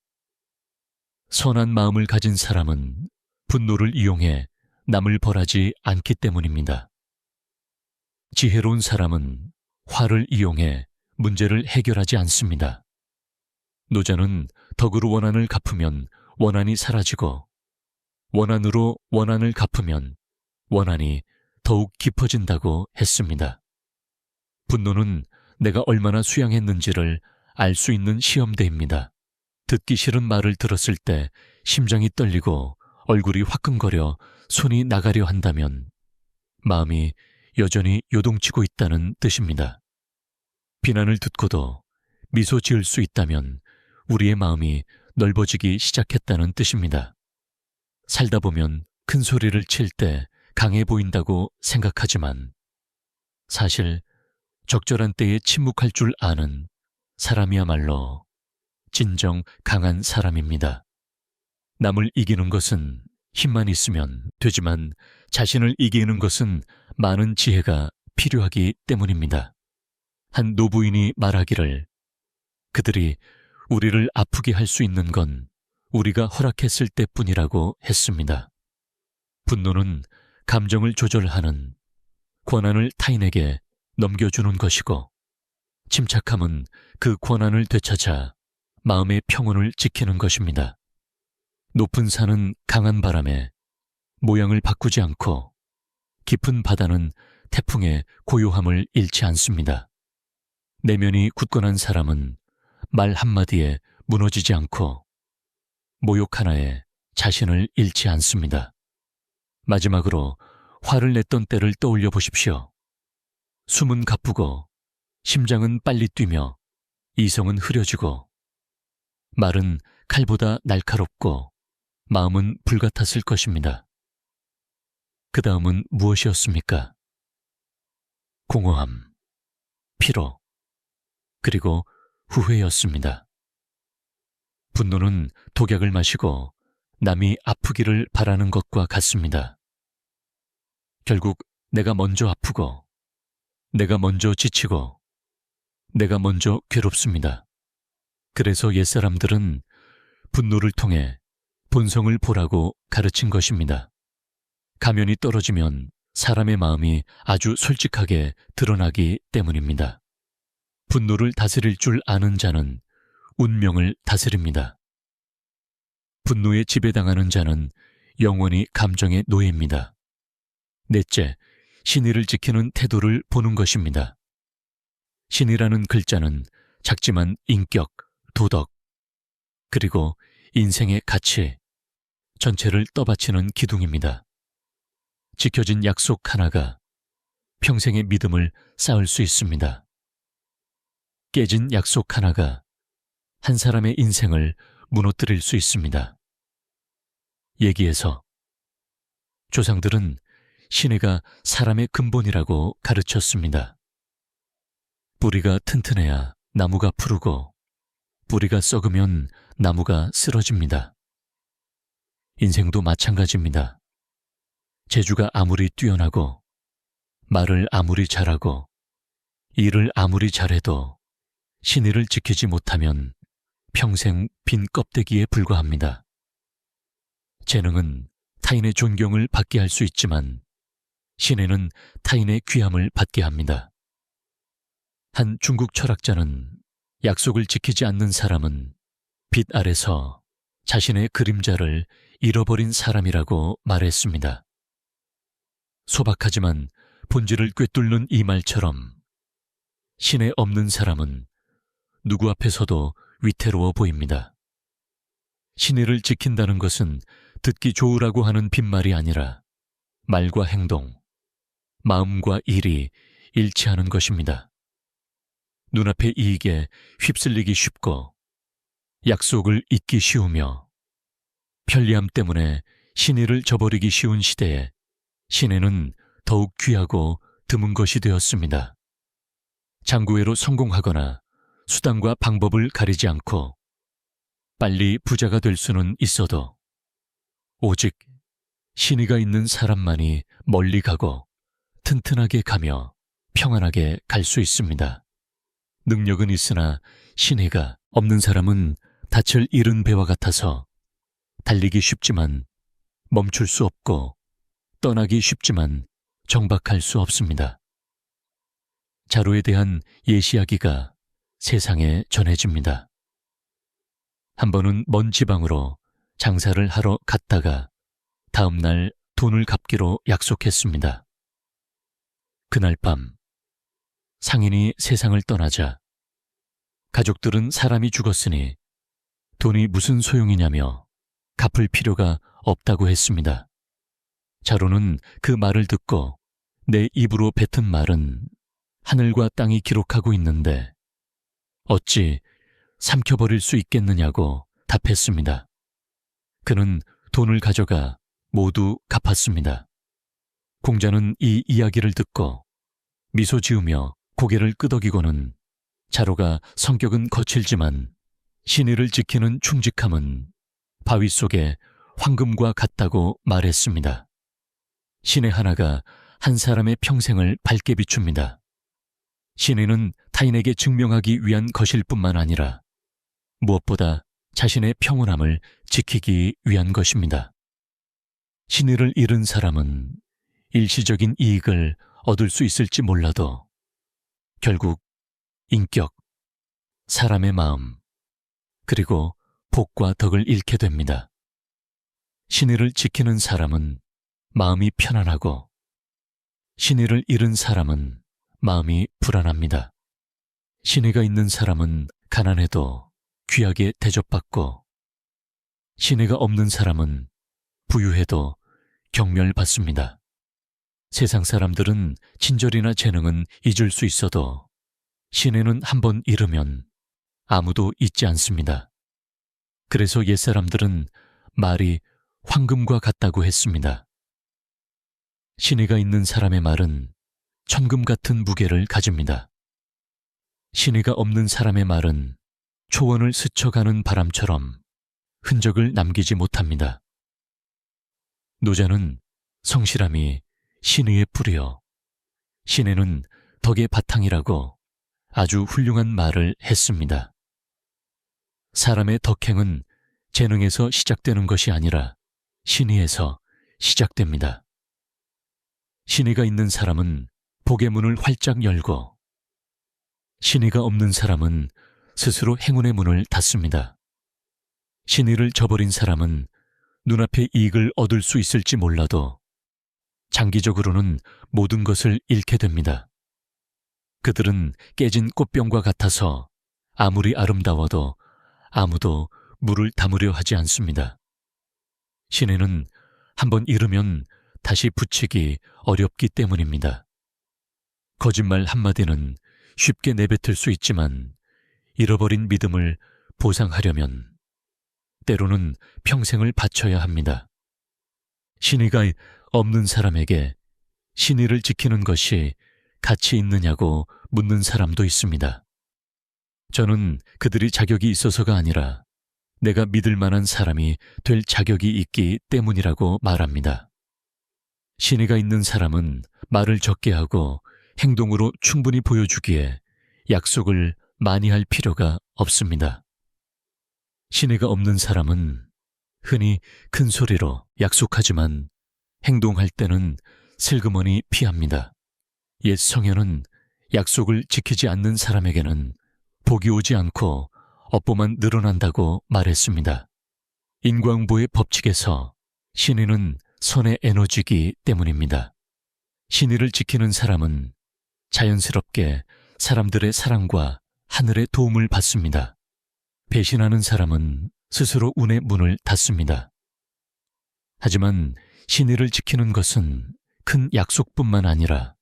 [SPEAKER 1] 선한 마음을 가진 사람은 분노를 이용해 남을 벌하지 않기 때문입니다. 지혜로운 사람은 화를 이용해 문제를 해결하지 않습니다. 노자는 덕으로 원한을 갚으면 원한이 사라지고 원한으로 원한을 갚으면 원한이 더욱 깊어진다고 했습니다. 분노는 내가 얼마나 수양했는지를 알 수 있는 시험대입니다. 듣기 싫은 말을 들었을 때 심장이 떨리고 얼굴이 화끈거려 손이 나가려 한다면 마음이 여전히 요동치고 있다는 뜻입니다. 비난을 듣고도 미소 지을 수 있다면 우리의 마음이 넓어지기 시작했다는 뜻입니다. 살다 보면 큰 소리를 칠 때 강해 보인다고 생각하지만 사실 적절한 때에 침묵할 줄 아는 사람이야말로 진정 강한 사람입니다. 남을 이기는 것은 힘만 있으면 되지만 자신을 이기는 것은 많은 지혜가 필요하기 때문입니다. 한 노부인이 말하기를 그들이 우리를 아프게 할 수 있는 건 우리가 허락했을 때뿐이라고 했습니다. 분노는 감정을 조절하는 권한을 타인에게 넘겨주는 것이고 침착함은 그 권한을 되찾아 마음의 평온을 지키는 것입니다. 높은 산은 강한 바람에 모양을 바꾸지 않고 깊은 바다는 태풍의 고요함을 잃지 않습니다. 내면이 굳건한 사람은 말 한마디에 무너지지 않고 모욕 하나에 자신을 잃지 않습니다. 마지막으로 화를 냈던 때를 떠올려 보십시오. 숨은 가쁘고 심장은 빨리 뛰며 이성은 흐려지고 말은 칼보다 날카롭고 마음은 불같았을 것입니다. 그 다음은 무엇이었습니까? 공허함, 피로, 그리고 후회였습니다. 분노는 독약을 마시고 남이 아프기를 바라는 것과 같습니다. 결국 내가 먼저 아프고, 내가 먼저 지치고, 내가 먼저 괴롭습니다. 그래서 옛사람들은 분노를 통해 본성을 보라고 가르친 것입니다. 가면이 떨어지면 사람의 마음이 아주 솔직하게 드러나기 때문입니다. 분노를 다스릴 줄 아는 자는 운명을 다스립니다. 분노에 지배당하는 자는 영원히 감정의 노예입니다. 넷째, 신의를 지키는 태도를 보는 것입니다. 신이라는 글자는 작지만 인격, 도덕, 그리고 인생의 가치, 전체를 떠받치는 기둥입니다. 지켜진 약속 하나가 평생의 믿음을 쌓을 수 있습니다. 깨진 약속 하나가 한 사람의 인생을 무너뜨릴 수 있습니다. 얘기에서 조상들은 신의가 사람의 근본이라고 가르쳤습니다. 뿌리가 튼튼해야 나무가 푸르고 뿌리가 썩으면 나무가 쓰러집니다. 인생도 마찬가지입니다. 재주가 아무리 뛰어나고 말을 아무리 잘하고 일을 아무리 잘해도 신의를 지키지 못하면 평생 빈 껍데기에 불과합니다. 재능은 타인의 존경을 받게 할 수 있지만 신의는 타인의 귀함을 받게 합니다. 한 중국 철학자는 약속을 지키지 않는 사람은 빛 아래서 자신의 그림자를 잃어버린 사람이라고 말했습니다. 소박하지만 본질을 꿰뚫는 이 말처럼 신에 없는 사람은 누구 앞에서도 위태로워 보입니다. 신의를 지킨다는 것은 듣기 좋으라고 하는 빈말이 아니라 말과 행동, 마음과 일이 일치하는 것입니다. 눈앞의 이익에 휩쓸리기 쉽고 약속을 잊기 쉬우며 편리함 때문에 신의를 저버리기 쉬운 시대에 신의는 더욱 귀하고 드문 것이 되었습니다. 장구애로 성공하거나 수단과 방법을 가리지 않고 빨리 부자가 될 수는 있어도 오직 신의가 있는 사람만이 멀리 가고 튼튼하게 가며 평안하게 갈 수 있습니다. 능력은 있으나 신의가 없는 사람은 닻을 잃은 배와 같아서 달리기 쉽지만 멈출 수 없고 떠나기 쉽지만 정박할 수 없습니다. 자로에 대한 예시이야기가 세상에 전해집니다. 한 번은 먼 지방으로 장사를 하러 갔다가 다음 날 돈을 갚기로 약속했습니다. 그날 밤 상인이 세상을 떠나자 가족들은 사람이 죽었으니 돈이 무슨 소용이냐며 갚을 필요가 없다고 했습니다. 자로는 그 말을 듣고 내 입으로 뱉은 말은 하늘과 땅이 기록하고 있는데 어찌 삼켜버릴 수 있겠느냐고 답했습니다. 그는 돈을 가져가 모두 갚았습니다. 공자는 이 이야기를 듣고 미소 지으며 고개를 끄덕이고는 자로가 성격은 거칠지만 신의를 지키는 충직함은 바위 속에 황금과 같다고 말했습니다. 신의 하나가 한 사람의 평생을 밝게 비춥니다. 신의는 타인에게 증명하기 위한 것일 뿐만 아니라 무엇보다 자신의 평온함을 지키기 위한 것입니다. 신의를 잃은 사람은 일시적인 이익을 얻을 수 있을지 몰라도 결국 인격, 사람의 마음, 그리고 복과 덕을 잃게 됩니다. 신의를 지키는 사람은 마음이 편안하고 신의를 잃은 사람은 마음이 불안합니다. 신의가 있는 사람은 가난해도 귀하게 대접받고 신의가 없는 사람은 부유해도 경멸받습니다. 세상 사람들은 친절이나 재능은 잊을 수 있어도 신의는 한번 잃으면 아무도 잊지 않습니다. 그래서 옛사람들은 말이 황금과 같다고 했습니다. 신의가 있는 사람의 말은 천금 같은 무게를 가집니다. 신의가 없는 사람의 말은 초원을 스쳐가는 바람처럼 흔적을 남기지 못합니다. 노자는 성실함이 신의의 뿌리요, 신의는 덕의 바탕이라고 아주 훌륭한 말을 했습니다. 사람의 덕행은 재능에서 시작되는 것이 아니라 신의에서 시작됩니다. 신의가 있는 사람은 복의 문을 활짝 열고, 신의가 없는 사람은 스스로 행운의 문을 닫습니다. 신의를 저버린 사람은 눈앞의 이익을 얻을 수 있을지 몰라도 장기적으로는 모든 것을 잃게 됩니다. 그들은 깨진 꽃병과 같아서 아무리 아름다워도 아무도 물을 담으려 하지 않습니다. 신의는 한번 잃으면 다시 붙이기 어렵기 때문입니다. 거짓말 한마디는 쉽게 내뱉을 수 있지만 잃어버린 믿음을 보상하려면 때로는 평생을 바쳐야 합니다. 신의가 없는 사람에게 신의를 지키는 것이 가치 있느냐고 묻는 사람도 있습니다. 저는 그들이 자격이 있어서가 아니라 내가 믿을 만한 사람이 될 자격이 있기 때문이라고 말합니다. 신의가 있는 사람은 말을 적게 하고 행동으로 충분히 보여주기에 약속을 많이 할 필요가 없습니다. 신의가 없는 사람은 흔히 큰 소리로 약속하지만 행동할 때는 슬그머니 피합니다. 옛 성현은 약속을 지키지 않는 사람에게는 복이 오지 않고 업보만 늘어난다고 말했습니다. 인과응보의 법칙에서 신의는 선의 에너지이기 때문입니다. 신의를 지키는 사람은 자연스럽게 사람들의 사랑과 하늘의 도움을 받습니다. 배신하는 사람은 스스로 운의 문을 닫습니다. 하지만 신의를 지키는 것은 큰 약속뿐만 아니라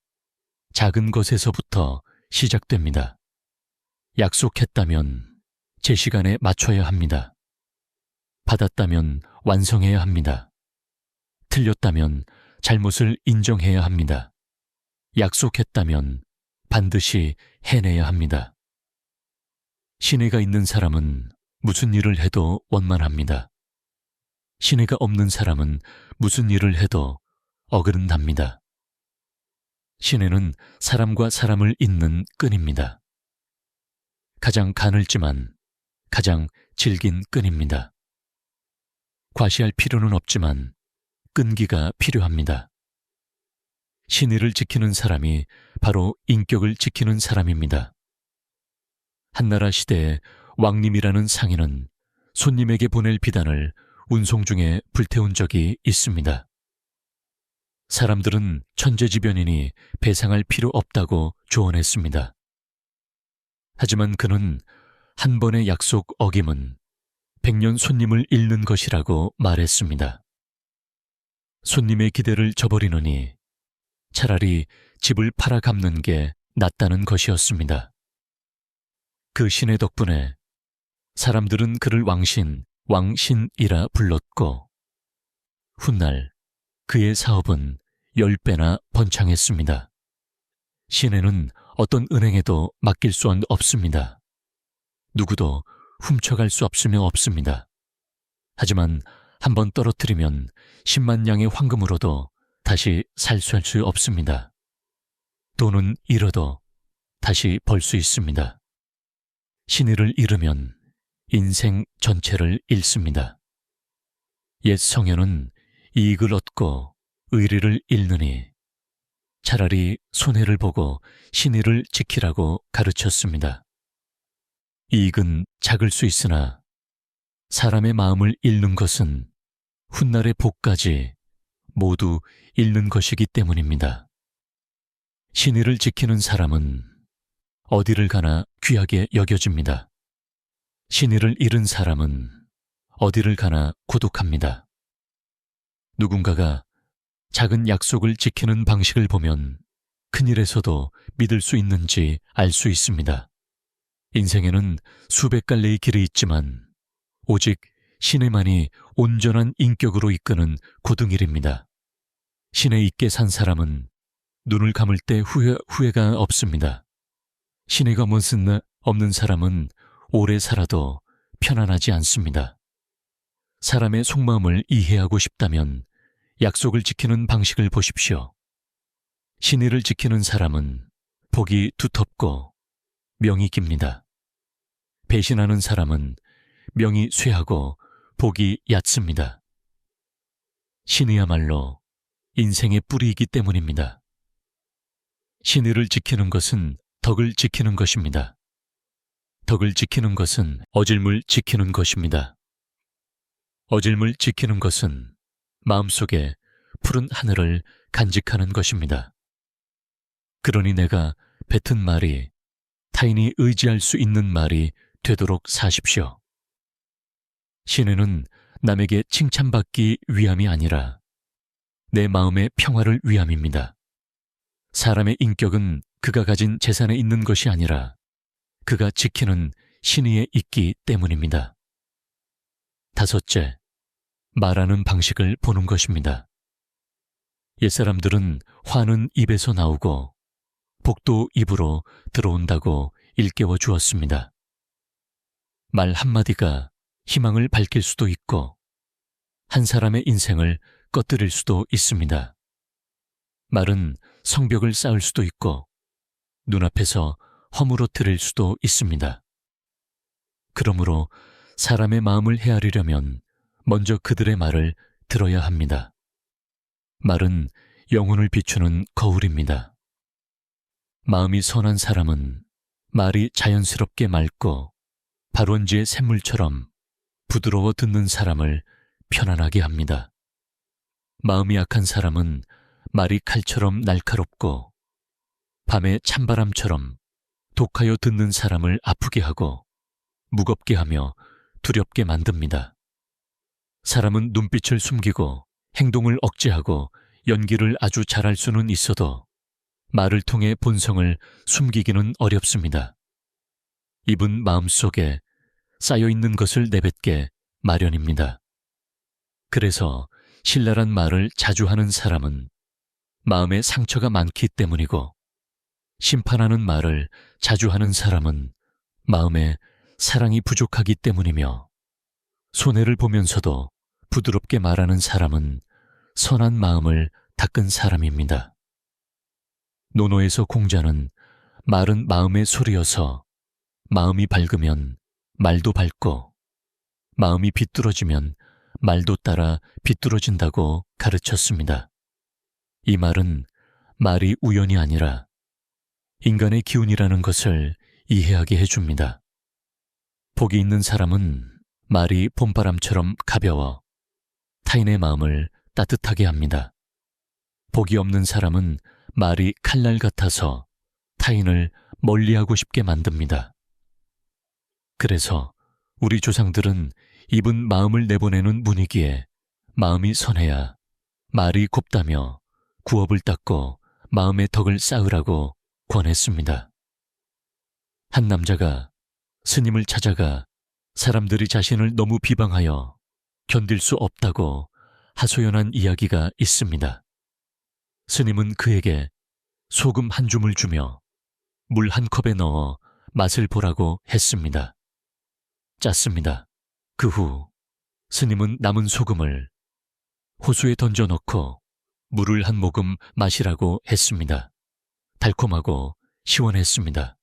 [SPEAKER 1] 작은 것에서부터 시작됩니다. 약속했다면 제 시간에 맞춰야 합니다. 받았다면 완성해야 합니다. 틀렸다면 잘못을 인정해야 합니다. 약속했다면 반드시 해내야 합니다. 신의가 있는 사람은 무슨 일을 해도 원만합니다. 신의가 없는 사람은 무슨 일을 해도 어긋납니다. 신의는 사람과 사람을 잇는 끈입니다. 가장 가늘지만 가장 질긴 끈입니다. 과시할 필요는 없지만 끈기가 필요합니다. 신의를 지키는 사람이 바로 인격을 지키는 사람입니다. 한나라 시대에 왕림이라는 상인은 손님에게 보낼 비단을 운송 중에 불태운 적이 있습니다. 사람들은 천재지변이니 배상할 필요 없다고 조언했습니다. 하지만 그는 한 번의 약속 어김은 100년 손님을 잃는 것이라고 말했습니다. 손님의 기대를 저버리느니 차라리 집을 팔아 갚는 게 낫다는 것이었습니다. 그 신의 덕분에 사람들은 그를 왕신이라 불렀고 훗날 그의 사업은 10배나 번창했습니다. 신에는 어떤 은행에도 맡길 수 없습니다. 누구도 훔쳐갈 수 없으며 없습니다. 하지만 한번 떨어뜨리면 10만 양의 황금으로도 다시 살 수 없습니다. 돈은 잃어도 다시 벌 수 있습니다. 신의를 잃으면 인생 전체를 잃습니다. 옛 성현은 이익을 얻고 의리를 잃느니 차라리 손해를 보고 신의를 지키라고 가르쳤습니다. 이익은 작을 수 있으나 사람의 마음을 잃는 것은 훗날의 복까지 모두 잃는 것이기 때문입니다. 신의를 지키는 사람은 어디를 가나 귀하게 여겨집니다. 신의를 잃은 사람은 어디를 가나 고독합니다. 누군가가 작은 약속을 지키는 방식을 보면 큰일에서도 믿을 수 있는지 알 수 있습니다. 인생에는 수백 갈래의 길이 있지만 오직 신에만이 온전한 인격으로 이끄는 고등일입니다. 신에 있게 산 사람은 눈을 감을 때 후회가 없습니다. 신의가 무슨 없는 사람은 오래 살아도 편안하지 않습니다. 사람의 속마음을 이해하고 싶다면 약속을 지키는 방식을 보십시오. 신의를 지키는 사람은 복이 두텁고 명이 깁니다. 배신하는 사람은 명이 쇠하고 복이 얕습니다. 신의야말로 인생의 뿌리이기 때문입니다. 신의를 지키는 것은 덕을 지키는 것입니다. 덕을 지키는 것은 어질물 지키는 것입니다. 어질물 지키는 것은 마음속에 푸른 하늘을 간직하는 것입니다. 그러니 내가 뱉은 말이 타인이 의지할 수 있는 말이 되도록 사십시오. 신의는 남에게 칭찬받기 위함이 아니라 내 마음의 평화를 위함입니다. 사람의 인격은 그가 가진 재산에 있는 것이 아니라 그가 지키는 신의에 있기 때문입니다. 다섯째, 말하는 방식을 보는 것입니다. 옛사람들은 화는 입에서 나오고 복도 입으로 들어온다고 일깨워 주었습니다. 말 한마디가 희망을 밝힐 수도 있고 한 사람의 인생을 꺼뜨릴 수도 있습니다. 말은 성벽을 쌓을 수도 있고 눈앞에서 허물어뜨릴 수도 있습니다. 그러므로 사람의 마음을 헤아리려면 먼저 그들의 말을 들어야 합니다. 말은 영혼을 비추는 거울입니다. 마음이 선한 사람은 말이 자연스럽게 맑고 발원지의 샘물처럼 부드러워 듣는 사람을 편안하게 합니다. 마음이 약한 사람은 말이 칼처럼 날카롭고 밤의 찬바람처럼 독하여 듣는 사람을 아프게 하고 무겁게 하며 두렵게 만듭니다. 사람은 눈빛을 숨기고 행동을 억제하고 연기를 아주 잘할 수는 있어도 말을 통해 본성을 숨기기는 어렵습니다. 입은 마음속에 쌓여있는 것을 내뱉게 마련입니다. 그래서 신랄한 말을 자주 하는 사람은 마음에 상처가 많기 때문이고 심판하는 말을 자주 하는 사람은 마음에 사랑이 부족하기 때문이며 손해를 보면서도 부드럽게 말하는 사람은 선한 마음을 닦은 사람입니다. 노노에서 공자는 말은 마음의 소리여서 마음이 밝으면 말도 밝고 마음이 비뚤어지면 말도 따라 비뚤어진다고 가르쳤습니다. 이 말은 말이 우연이 아니라 인간의 기운이라는 것을 이해하게 해줍니다. 복이 있는 사람은 말이 봄바람처럼 가벼워 타인의 마음을 따뜻하게 합니다. 복이 없는 사람은 말이 칼날 같아서 타인을 멀리하고 싶게 만듭니다. 그래서 우리 조상들은 입은 마음을 내보내는 문이기에 마음이 선해야 말이 곱다며 구업을 닦고 마음의 덕을 쌓으라고 권했습니다. 한 남자가 스님을 찾아가 사람들이 자신을 너무 비방하여 견딜 수 없다고 하소연한 이야기가 있습니다. 스님은 그에게 소금 한 줌을 주며 물 한 컵에 넣어 맛을 보라고 했습니다. 짰습니다. 그 후 스님은 남은 소금을 호수에 던져 넣고 물을 한 모금 마시라고 했습니다. 달콤하고 시원했습니다.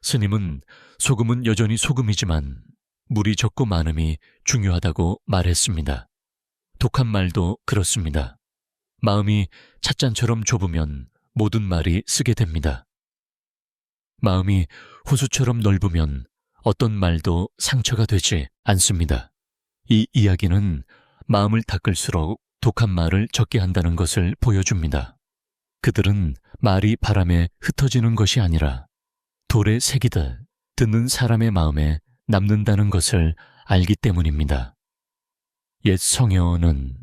[SPEAKER 1] 스님은 소금은 여전히 소금이지만 물이 적고 많음이 중요하다고 말했습니다. 독한 말도 그렇습니다. 마음이 찻잔처럼 좁으면 모든 말이 쓰게 됩니다. 마음이 호수처럼 넓으면 어떤 말도 상처가 되지 않습니다. 이 이야기는 마음을 닦을수록 독한 말을 적게 한다는 것을 보여줍니다. 그들은 말이 바람에 흩어지는 것이 아니라 돌에 새기듯 듣는 사람의 마음에 남는다는 것을 알기 때문입니다. 옛 성현은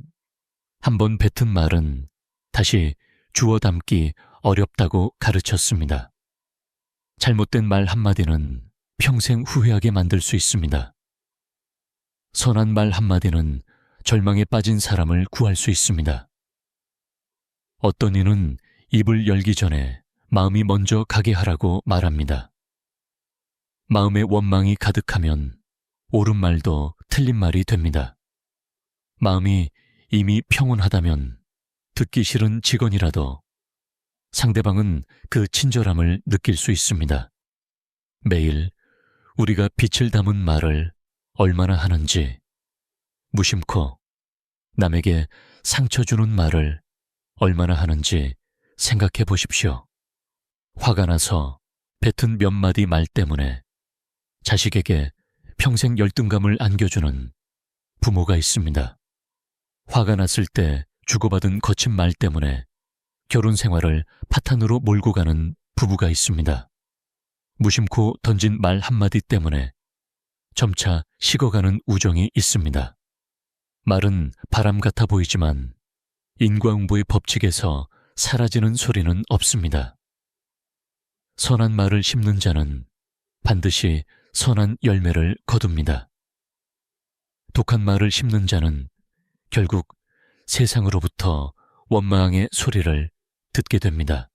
[SPEAKER 1] 한번 뱉은 말은 다시 주워 담기 어렵다고 가르쳤습니다. 잘못된 말 한마디는 평생 후회하게 만들 수 있습니다. 선한 말 한마디는 절망에 빠진 사람을 구할 수 있습니다. 어떤 이는 입을 열기 전에 마음이 먼저 가게 하라고 말합니다. 마음에 원망이 가득하면 옳은 말도 틀린 말이 됩니다. 마음이 이미 평온하다면 듣기 싫은 직언이라도 상대방은 그 친절함을 느낄 수 있습니다. 매일 우리가 빛을 담은 말을 얼마나 하는지, 무심코 남에게 상처 주는 말을 얼마나 하는지 생각해 보십시오. 화가 나서 뱉은 몇 마디 말 때문에 자식에게 평생 열등감을 안겨주는 부모가 있습니다. 화가 났을 때 주고받은 거친 말 때문에 결혼 생활을 파탄으로 몰고 가는 부부가 있습니다. 무심코 던진 말 한마디 때문에 점차 식어가는 우정이 있습니다. 말은 바람 같아 보이지만 인과응보의 법칙에서 사라지는 소리는 없습니다. 선한 말을 심는 자는 반드시 선한 열매를 거둡니다. 독한 말을 심는 자는 결국 세상으로부터 원망의 소리를 듣게 됩니다.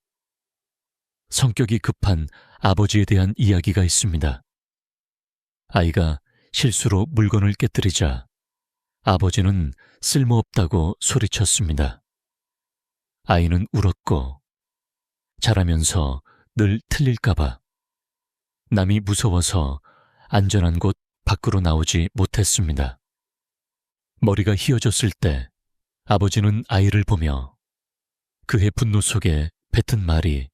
[SPEAKER 1] 성격이 급한 아버지에 대한 이야기가 있습니다. 아이가 실수로 물건을 깨뜨리자 아버지는 쓸모없다고 소리쳤습니다. 아이는 울었고 자라면서 늘 틀릴까봐 남이 무서워서 안전한 곳 밖으로 나오지 못했습니다. 머리가 휘어졌을 때 아버지는 아이를 보며 그의 분노 속에 뱉은 말이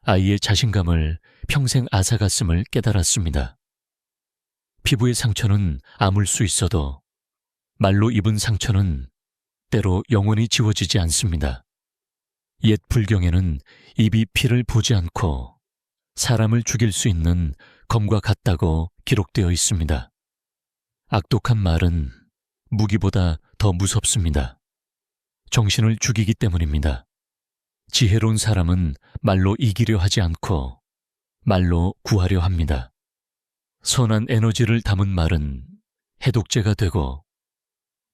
[SPEAKER 1] 아이의 자신감을 평생 앗아갔음을 깨달았습니다. 피부의 상처는 아물 수 있어도 말로 입은 상처는 때로 영원히 지워지지 않습니다. 옛 불경에는 입이 피를 보지 않고 사람을 죽일 수 있는 검과 같다고 기록되어 있습니다. 악독한 말은 무기보다 더 무섭습니다. 정신을 죽이기 때문입니다. 지혜로운 사람은 말로 이기려 하지 않고 말로 구하려 합니다. 선한 에너지를 담은 말은 해독제가 되고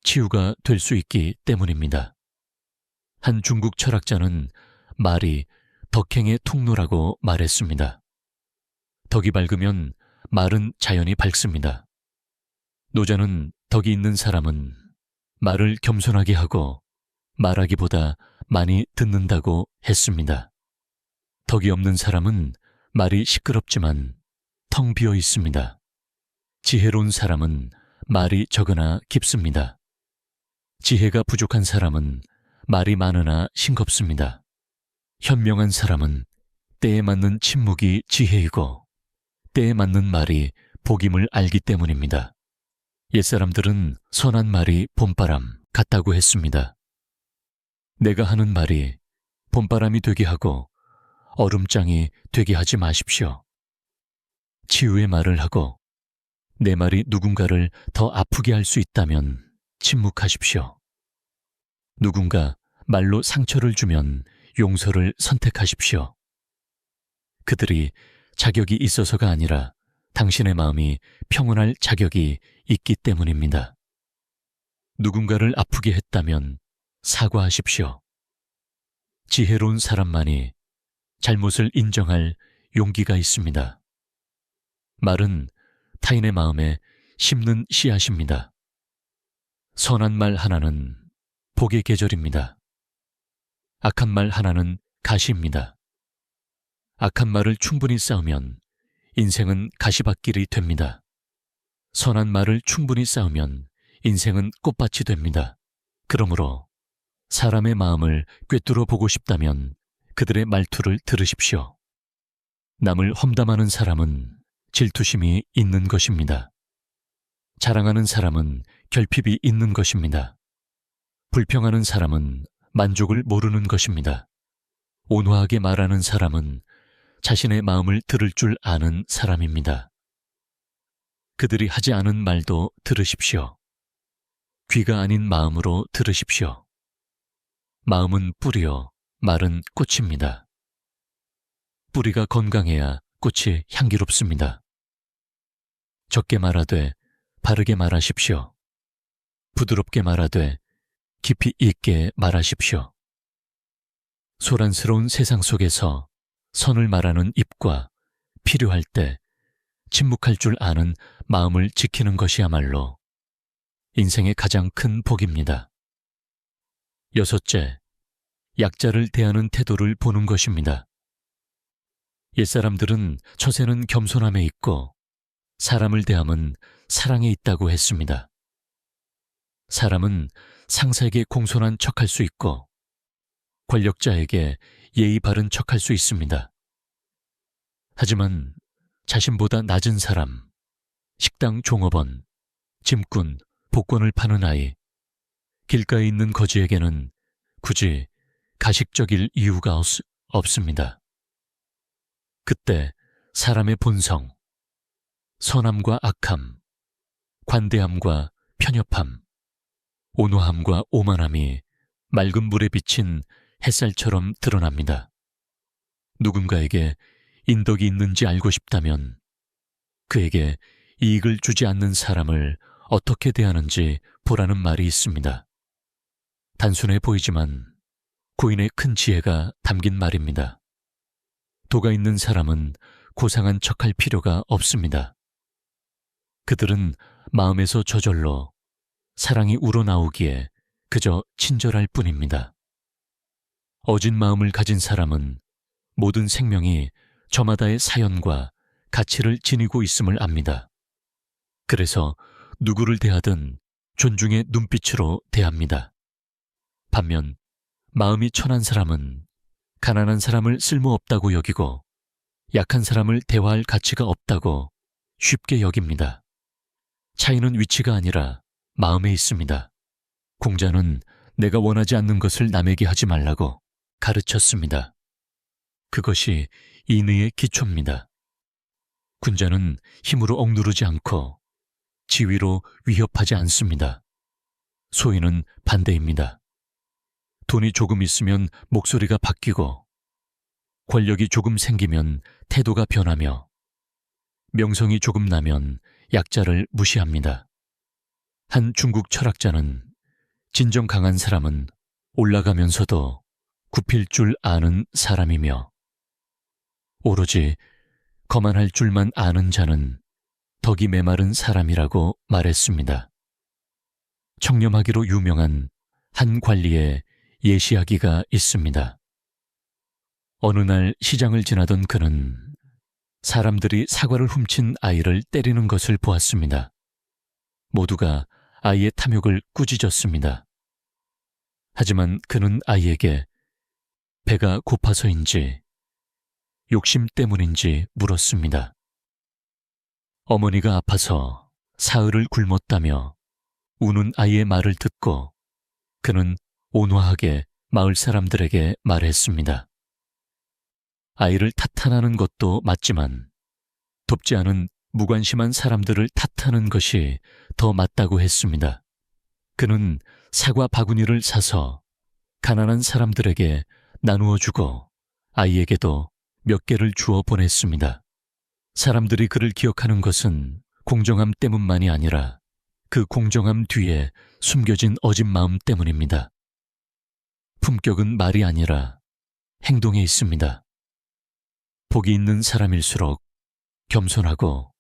[SPEAKER 1] 치유가 될 수 있기 때문입니다. 한 중국 철학자는 말이 덕행의 통로라고 말했습니다. 덕이 밝으면 말은 자연히 밝습니다. 노자는 덕이 있는 사람은 말을 겸손하게 하고 말하기보다 많이 듣는다고 했습니다. 덕이 없는 사람은 말이 시끄럽지만 텅 비어 있습니다. 지혜로운 사람은 말이 적으나 깊습니다. 지혜가 부족한 사람은 말이 많으나 싱겁습니다. 현명한 사람은 때에 맞는 침묵이 지혜이고 때에 맞는 말이 복임을 알기 때문입니다. 옛사람들은 선한 말이 봄바람 같다고 했습니다. 내가 하는 말이 봄바람이 되게 하고 얼음장이 되게 하지 마십시오. 치유의 말을 하고 내 말이 누군가를 더 아프게 할 수 있다면 침묵하십시오. 누군가 말로 상처를 주면 용서를 선택하십시오. 그들이 자격이 있어서가 아니라 당신의 마음이 평온할 자격이 있기 때문입니다. 누군가를 아프게 했다면 사과하십시오. 지혜로운 사람만이 잘못을 인정할 용기가 있습니다. 말은 타인의 마음에 심는 씨앗입니다. 선한 말 하나는 복의 계절입니다. 악한 말 하나는 가시입니다. 악한 말을 충분히 쌓으면 인생은 가시밭길이 됩니다. 선한 말을 충분히 쌓으면 인생은 꽃밭이 됩니다. 그러므로 사람의 마음을 꿰뚫어 보고 싶다면 그들의 말투를 들으십시오. 남을 험담하는 사람은 질투심이 있는 것입니다. 자랑하는 사람은 결핍이 있는 것입니다. 불평하는 사람은 만족을 모르는 것입니다. 온화하게 말하는 사람은 자신의 마음을 들을 줄 아는 사람입니다. 그들이 하지 않은 말도 들으십시오. 귀가 아닌 마음으로 들으십시오. 마음은 뿌리요, 말은 꽃입니다. 뿌리가 건강해야 꽃이 향기롭습니다. 적게 말하되 바르게 말하십시오. 부드럽게 말하되 깊이 있게 말하십시오. 소란스러운 세상 속에서 선을 말하는 입과 필요할 때 침묵할 줄 아는 마음을 지키는 것이야말로 인생의 가장 큰 복입니다. 여섯째, 약자를 대하는 태도를 보는 것입니다. 옛사람들은 처세는 겸손함에 있고 사람을 대함은 사랑에 있다고 했습니다. 사람은 상사에게 공손한 척할 수 있고 권력자에게 예의 바른 척할 수 있습니다. 하지만 자신보다 낮은 사람, 식당 종업원, 짐꾼, 복권을 파는 아이, 길가에 있는 거지에게는 굳이 가식적일 이유가 없습니다. 그때 사람의 본성, 선함과 악함, 관대함과 편협함, 온화함과 오만함이 맑은 물에 비친 햇살처럼 드러납니다. 누군가에게 인덕이 있는지 알고 싶다면 그에게 이익을 주지 않는 사람을 어떻게 대하는지 보라는 말이 있습니다. 단순해 보이지만 고인의 큰 지혜가 담긴 말입니다. 도가 있는 사람은 고상한 척할 필요가 없습니다. 그들은 마음에서 저절로 사랑이 우러나오기에 그저 친절할 뿐입니다. 어진 마음을 가진 사람은 모든 생명이 저마다의 사연과 가치를 지니고 있음을 압니다. 그래서 누구를 대하든 존중의 눈빛으로 대합니다. 반면 마음이 천한 사람은 가난한 사람을 쓸모없다고 여기고 약한 사람을 대화할 가치가 없다고 쉽게 여깁니다. 차이는 위치가 아니라 마음에 있습니다. 공자는 내가 원하지 않는 것을 남에게 하지 말라고 가르쳤습니다. 그것이 인의의 기초입니다. 군자는 힘으로 억누르지 않고 지위로 위협하지 않습니다. 소인은 반대입니다. 돈이 조금 있으면 목소리가 바뀌고 권력이 조금 생기면 태도가 변하며 명성이 조금 나면 약자를 무시합니다. 한 중국 철학자는 진정 강한 사람은 올라가면서도 굽힐 줄 아는 사람이며 오로지 거만할 줄만 아는 자는 덕이 메마른 사람이라고 말했습니다. 청렴하기로 유명한 한 관리의 예시하기가 있습니다. 어느 날 시장을 지나던 그는 사람들이 사과를 훔친 아이를 때리는 것을 보았습니다. 모두가 아이의 탐욕을 꾸짖었습니다. 하지만 그는 아이에게 배가 고파서인지 욕심 때문인지 물었습니다. 어머니가 아파서 사흘을 굶었다며 우는 아이의 말을 듣고 그는 온화하게 마을 사람들에게 말했습니다. 아이를 탓하는 것도 맞지만 돕지 않은 무관심한 사람들을 탓하는 것이 더 맞다고 했습니다. 그는 사과 바구니를 사서 가난한 사람들에게 나누어 주고 아이에게도 몇 개를 주어 보냈습니다. 사람들이 그를 기억하는 것은 공정함 때문만이 아니라 그 공정함 뒤에 숨겨진 어진 마음 때문입니다. 품격은 말이 아니라 행동에 있습니다. 복이 있는 사람일수록 겸손하고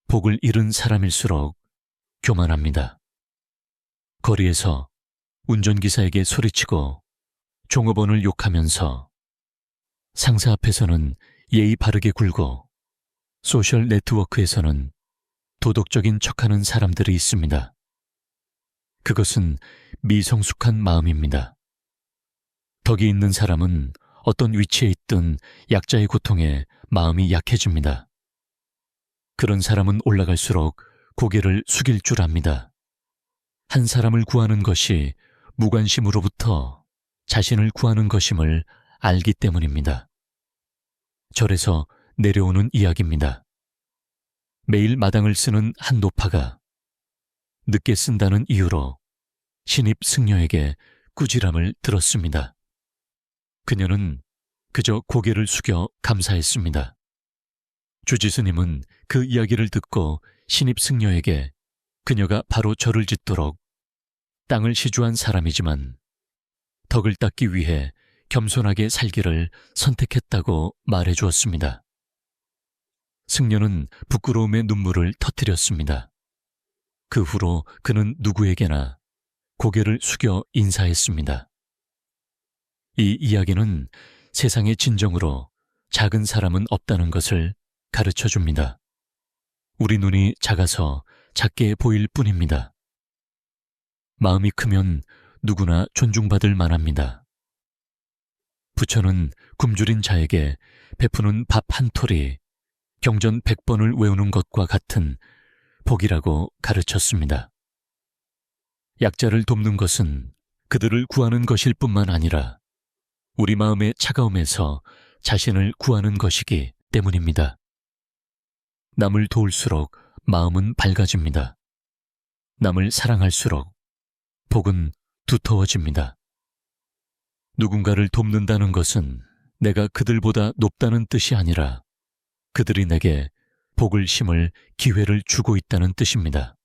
[SPEAKER 1] 복을 잃은 사람일수록 교만합니다. 거리에서 운전기사에게 소리치고 종업원을 욕하면서 상사 앞에서는 예의 바르게 굴고 소셜 네트워크에서는 도덕적인 척하는 사람들이 있습니다. 그것은 미성숙한 마음입니다. 덕이 있는 사람은 어떤 위치에 있든 약자의 고통에 마음이 약해집니다. 그런 사람은 올라갈수록 고개를 숙일 줄 압니다. 한 사람을 구하는 것이 무관심으로부터 자신을 구하는 것임을 알기 때문입니다. 절에서 내려오는 이야기입니다. 매일 마당을 쓰는 한 노파가 늦게 쓴다는 이유로 신입 승려에게 꾸지람을 들었습니다. 그녀는 그저 고개를 숙여 감사했습니다. 주지스님은 그 이야기를 듣고 신입 승려에게 그녀가 바로 절을 짓도록 땅을 시주한 사람이지만 덕을 닦기 위해 겸손하게 살기를 선택했다고 말해 주었습니다. 승려는 부끄러움의 눈물을 터뜨렸습니다. 그 후로 그는 누구에게나 고개를 숙여 인사했습니다. 이 이야기는 세상의 진정으로 작은 사람은 없다는 것을 가르쳐 줍니다. 우리 눈이 작아서 작게 보일 뿐입니다. 마음이 크면 누구나 존중받을 만합니다. 부처는 굶주린 자에게 베푸는 밥 한 톨이 경전 100번을 외우는 것과 같은 복이라고 가르쳤습니다. 약자를 돕는 것은 그들을 구하는 것일 뿐만 아니라 우리 마음의 차가움에서 자신을 구하는 것이기 때문입니다. 남을 도울수록 마음은 밝아집니다. 남을 사랑할수록 복은 두터워집니다. 누군가를 돕는다는 것은 내가 그들보다 높다는 뜻이 아니라 그들이 내게 복을 심을 기회를 주고 있다는 뜻입니다.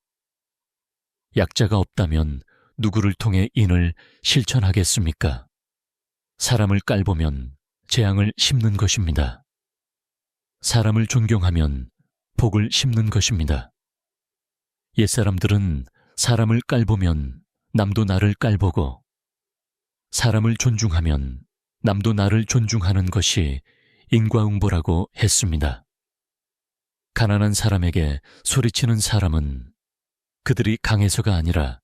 [SPEAKER 1] 약자가 없다면 누구를 통해 인을 실천하겠습니까? 사람을 깔보면 재앙을 심는 것입니다. 사람을 존경하면 복을 심는 것입니다. 옛사람들은 사람을 깔보면 남도 나를 깔보고 사람을 존중하면 남도 나를 존중하는 것이 인과응보라고 했습니다. 가난한 사람에게 소리치는 사람은 그들이 강해서가 아니라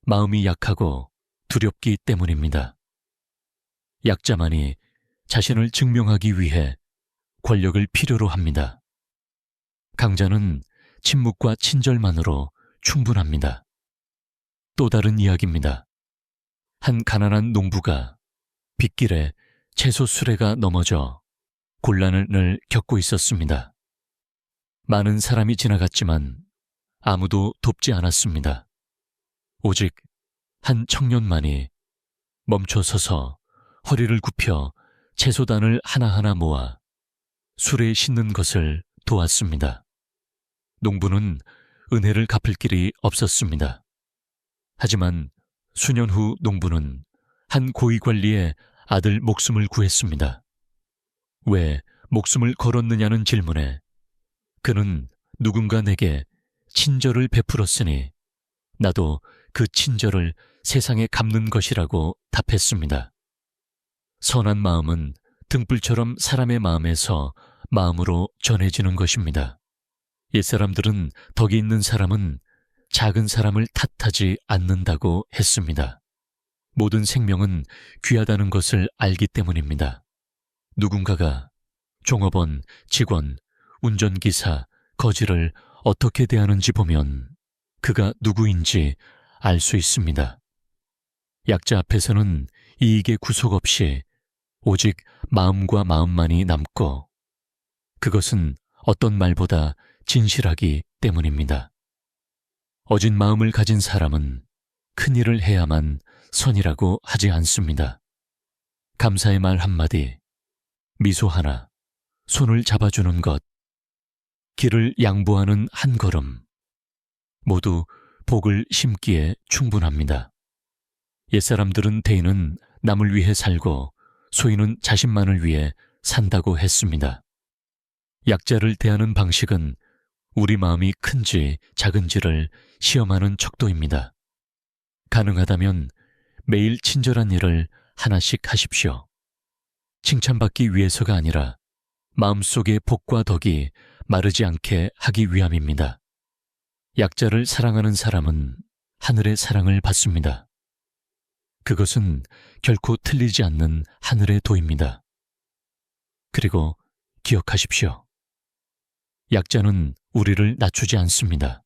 [SPEAKER 1] 마음이 약하고 두렵기 때문입니다. 약자만이 자신을 증명하기 위해 권력을 필요로 합니다. 강자는 침묵과 친절만으로 충분합니다. 또 다른 이야기입니다. 한 가난한 농부가 빗길에 채소 수레가 넘어져 곤란을 겪고 있었습니다. 많은 사람이 지나갔지만 아무도 돕지 않았습니다. 오직 한 청년만이 멈춰 서서 허리를 굽혀 채소단을 하나하나 모아 수레에 싣는 것을 도왔습니다. 농부는 은혜를 갚을 길이 없었습니다. 하지만 수년 후 농부는 한 고위관리의 아들 목숨을 구했습니다. 왜 목숨을 걸었느냐는 질문에 그는 누군가 내게 친절을 베풀었으니 나도 그 친절을 세상에 갚는 것이라고 답했습니다. 선한 마음은 등불처럼 사람의 마음에서 마음으로 전해지는 것입니다. 옛사람들은 덕이 있는 사람은 작은 사람을 탓하지 않는다고 했습니다. 모든 생명은 귀하다는 것을 알기 때문입니다. 누군가가 종업원, 직원, 운전기사, 거지를 어떻게 대하는지 보면 그가 누구인지 알 수 있습니다. 약자 앞에서는 이익의 구속 없이 오직 마음과 마음만이 남고 그것은 어떤 말보다 진실하기 때문입니다. 어진 마음을 가진 사람은 큰 일을 해야만 선이라고 하지 않습니다. 감사의 말 한마디, 미소 하나, 손을 잡아주는 것, 길을 양보하는 한 걸음, 모두 복을 심기에 충분합니다. 옛사람들은 대인은 남을 위해 살고 소인은 자신만을 위해 산다고 했습니다. 약자를 대하는 방식은 우리 마음이 큰지 작은지를 시험하는 척도입니다. 가능하다면 매일 친절한 일을 하나씩 하십시오. 칭찬받기 위해서가 아니라 마음속의 복과 덕이 마르지 않게 하기 위함입니다. 약자를 사랑하는 사람은 하늘의 사랑을 받습니다. 그것은 결코 틀리지 않는 하늘의 도입니다. 그리고 기억하십시오. 약자는 우리를 낮추지 않습니다.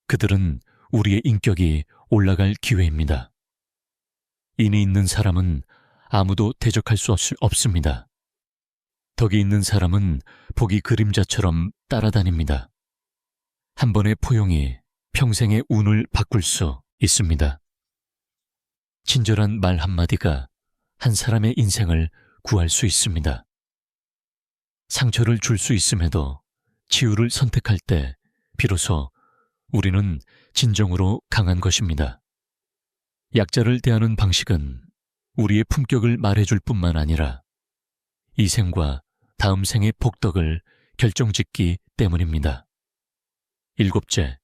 [SPEAKER 1] 그들은 우리의 인격이 올라갈 기회입니다. 인이 있는 사람은 아무도 대적할 수 없습니다. 덕이 있는 사람은 복이 그림자처럼 따라다닙니다. 한 번의 포용이 평생의 운을 바꿀 수 있습니다. 친절한 말 한마디가 한 사람의 인생을 구할 수 있습니다. 상처를 줄 수 있음에도 치유를 선택할 때 비로소 우리는 진정으로 강한 것입니다. 약자를 대하는 방식은 우리의 품격을 말해줄 뿐만 아니라 이 생과 다음 생의 복덕을 결정짓기 때문입니다. 7째,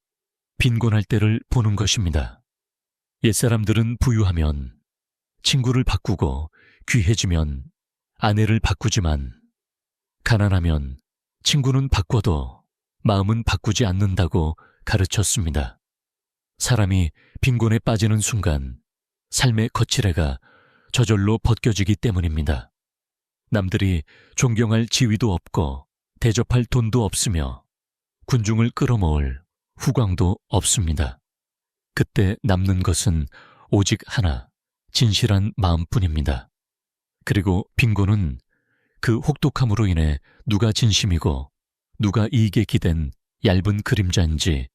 [SPEAKER 1] 빈곤할 때를 보는 것입니다. 옛사람들은 부유하면 친구를 바꾸고 귀해지면 아내를 바꾸지만 가난하면 친구는 바꿔도 마음은 바꾸지 않는다고 가르쳤습니다. 사람이 빈곤에 빠지는 순간 삶의 거칠애가 저절로 벗겨지기 때문입니다. 남들이 존경할 지위도 없고 대접할 돈도 없으며 군중을 끌어모을 후광도 없습니다. 그때 남는 것은 오직 하나, 진실한 마음뿐입니다. 그리고 빈곤은 그 혹독함으로 인해 누가 진심이고 누가 이익에 기댄 얇은 그림자인지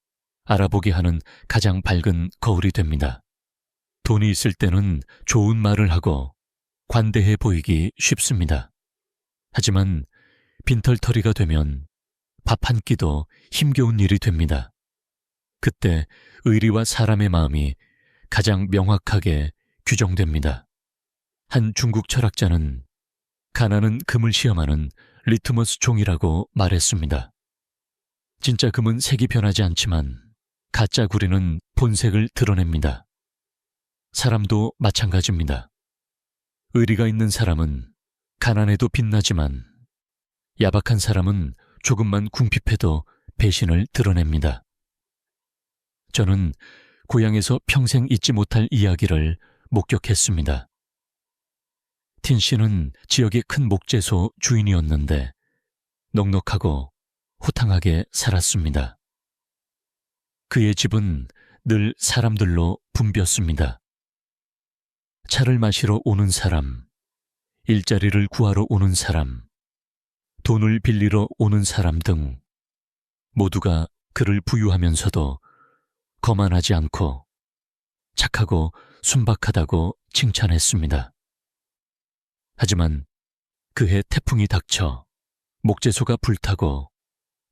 [SPEAKER 1] 알아보게 하는 가장 밝은 거울이 됩니다. 돈이 있을 때는 좋은 말을 하고 관대해 보이기 쉽습니다. 하지만 빈털터리가 되면 밥 한 끼도 힘겨운 일이 됩니다. 그때 의리와 사람의 마음이 가장 명확하게 규정됩니다. 한 중국 철학자는 가난은 금을 시험하는 리트머스 종이라고 말했습니다. 진짜 금은 색이 변하지 않지만 가짜 구리는 본색을 드러냅니다. 사람도 마찬가지입니다. 의리가 있는 사람은 가난해도 빛나지만 야박한 사람은 조금만 궁핍해도 배신을 드러냅니다. 저는 고향에서 평생 잊지 못할 이야기를 목격했습니다. 틴 씨는 지역의 큰 목재소 주인이었는데 넉넉하고 호탕하게 살았습니다. 그의 집은 늘 사람들로 붐볐습니다. 차를 마시러 오는 사람, 일자리를 구하러 오는 사람, 돈을 빌리러 오는 사람 등 모두가 그를 부유하면서도 거만하지 않고 착하고 순박하다고 칭찬했습니다. 하지만 그해 태풍이 닥쳐 목재소가 불타고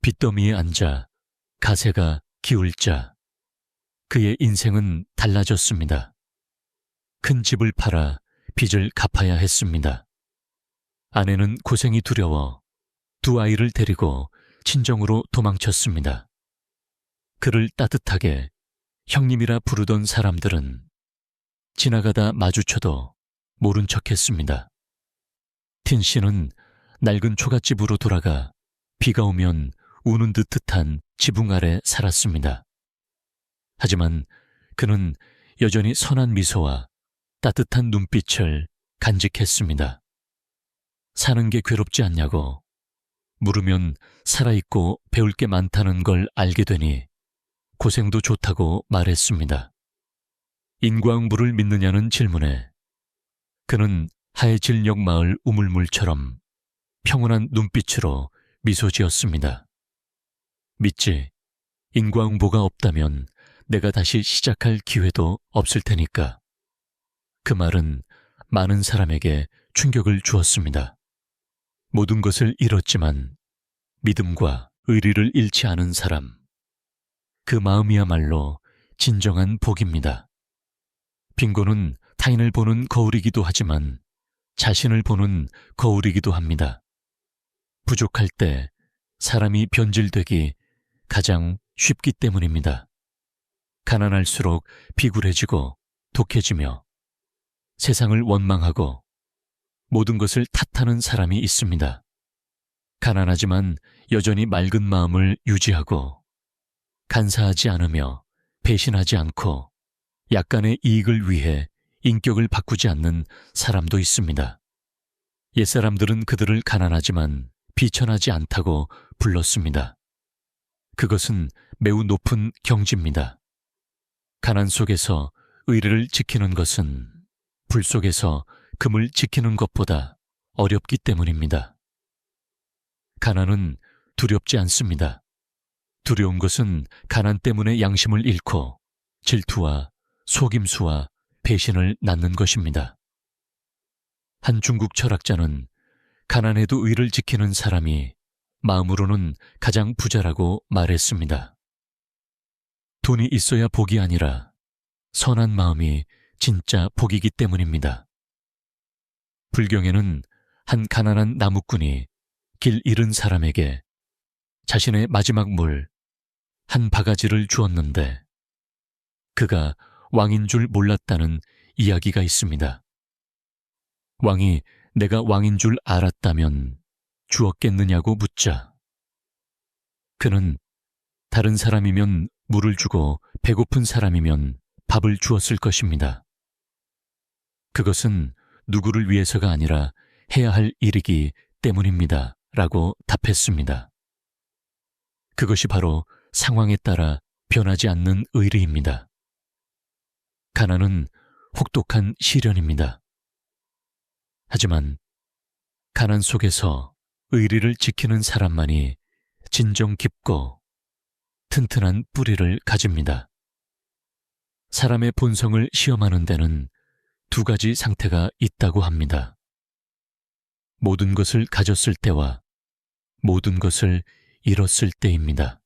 [SPEAKER 1] 빚더미에 앉아 가세가 기울자 그의 인생은 달라졌습니다. 큰 집을 팔아 빚을 갚아야 했습니다. 아내는 고생이 두려워 두 아이를 데리고 친정으로 도망쳤습니다. 그를 따뜻하게 형님이라 부르던 사람들은 지나가다 마주쳐도 모른 척했습니다. 틴 씨는 낡은 초가집으로 돌아가 비가 오면 우는 듯한 지붕 아래 살았습니다. 하지만 그는 여전히 선한 미소와 따뜻한 눈빛을 간직했습니다. 사는 게 괴롭지 않냐고 물으면 살아있고 배울 게 많다는 걸 알게 되니 고생도 좋다고 말했습니다. 인과응보를 믿느냐는 질문에 그는 하회질녘 마을 우물물처럼 평온한 눈빛으로 미소 지었습니다. 믿지, 인과응보가 없다면 내가 다시 시작할 기회도 없을 테니까. 그 말은 많은 사람에게 충격을 주었습니다. 모든 것을 잃었지만 믿음과 의리를 잃지 않은 사람, 그 마음이야말로 진정한 복입니다. 빈곤은 타인을 보는 거울이기도 하지만 자신을 보는 거울이기도 합니다. 부족할 때 사람이 변질되기 가장 쉽기 때문입니다. 가난할수록 비굴해지고 독해지며 세상을 원망하고 모든 것을 탓하는 사람이 있습니다. 가난하지만 여전히 맑은 마음을 유지하고 간사하지 않으며 배신하지 않고 약간의 이익을 위해 인격을 바꾸지 않는 사람도 있습니다. 옛사람들은 그들을 가난하지만 비천하지 않다고 불렀습니다. 그것은 매우 높은 경지입니다. 가난 속에서 의리를 지키는 것은 불 속에서 금을 지키는 것보다 어렵기 때문입니다. 가난은 두렵지 않습니다. 두려운 것은 가난 때문에 양심을 잃고 질투와 속임수와 배신을 낳는 것입니다. 한 중국 철학자는 가난해도 의를 지키는 사람이 마음으로는 가장 부자라고 말했습니다. 돈이 있어야 복이 아니라 선한 마음이 진짜 복이기 때문입니다. 불경에는 한 가난한 나무꾼이 길 잃은 사람에게 자신의 마지막 물, 한 바가지를 주었는데 그가 왕인 줄 몰랐다는 이야기가 있습니다. 왕이 내가 왕인 줄 알았다면 주었겠느냐고 묻자 그는 다른 사람이면 물을 주고 배고픈 사람이면 밥을 주었을 것입니다. 그것은 누구를 위해서가 아니라 해야 할 일이기 때문입니다. 라고 답했습니다. 그것이 바로 상황에 따라 변하지 않는 의리입니다. 가난은 혹독한 시련입니다. 하지만 가난 속에서 의리를 지키는 사람만이 진정 깊고 튼튼한 뿌리를 가집니다. 사람의 본성을 시험하는 데는 두 가지 상태가 있다고 합니다. 모든 것을 가졌을 때와 모든 것을 잃었을 때입니다.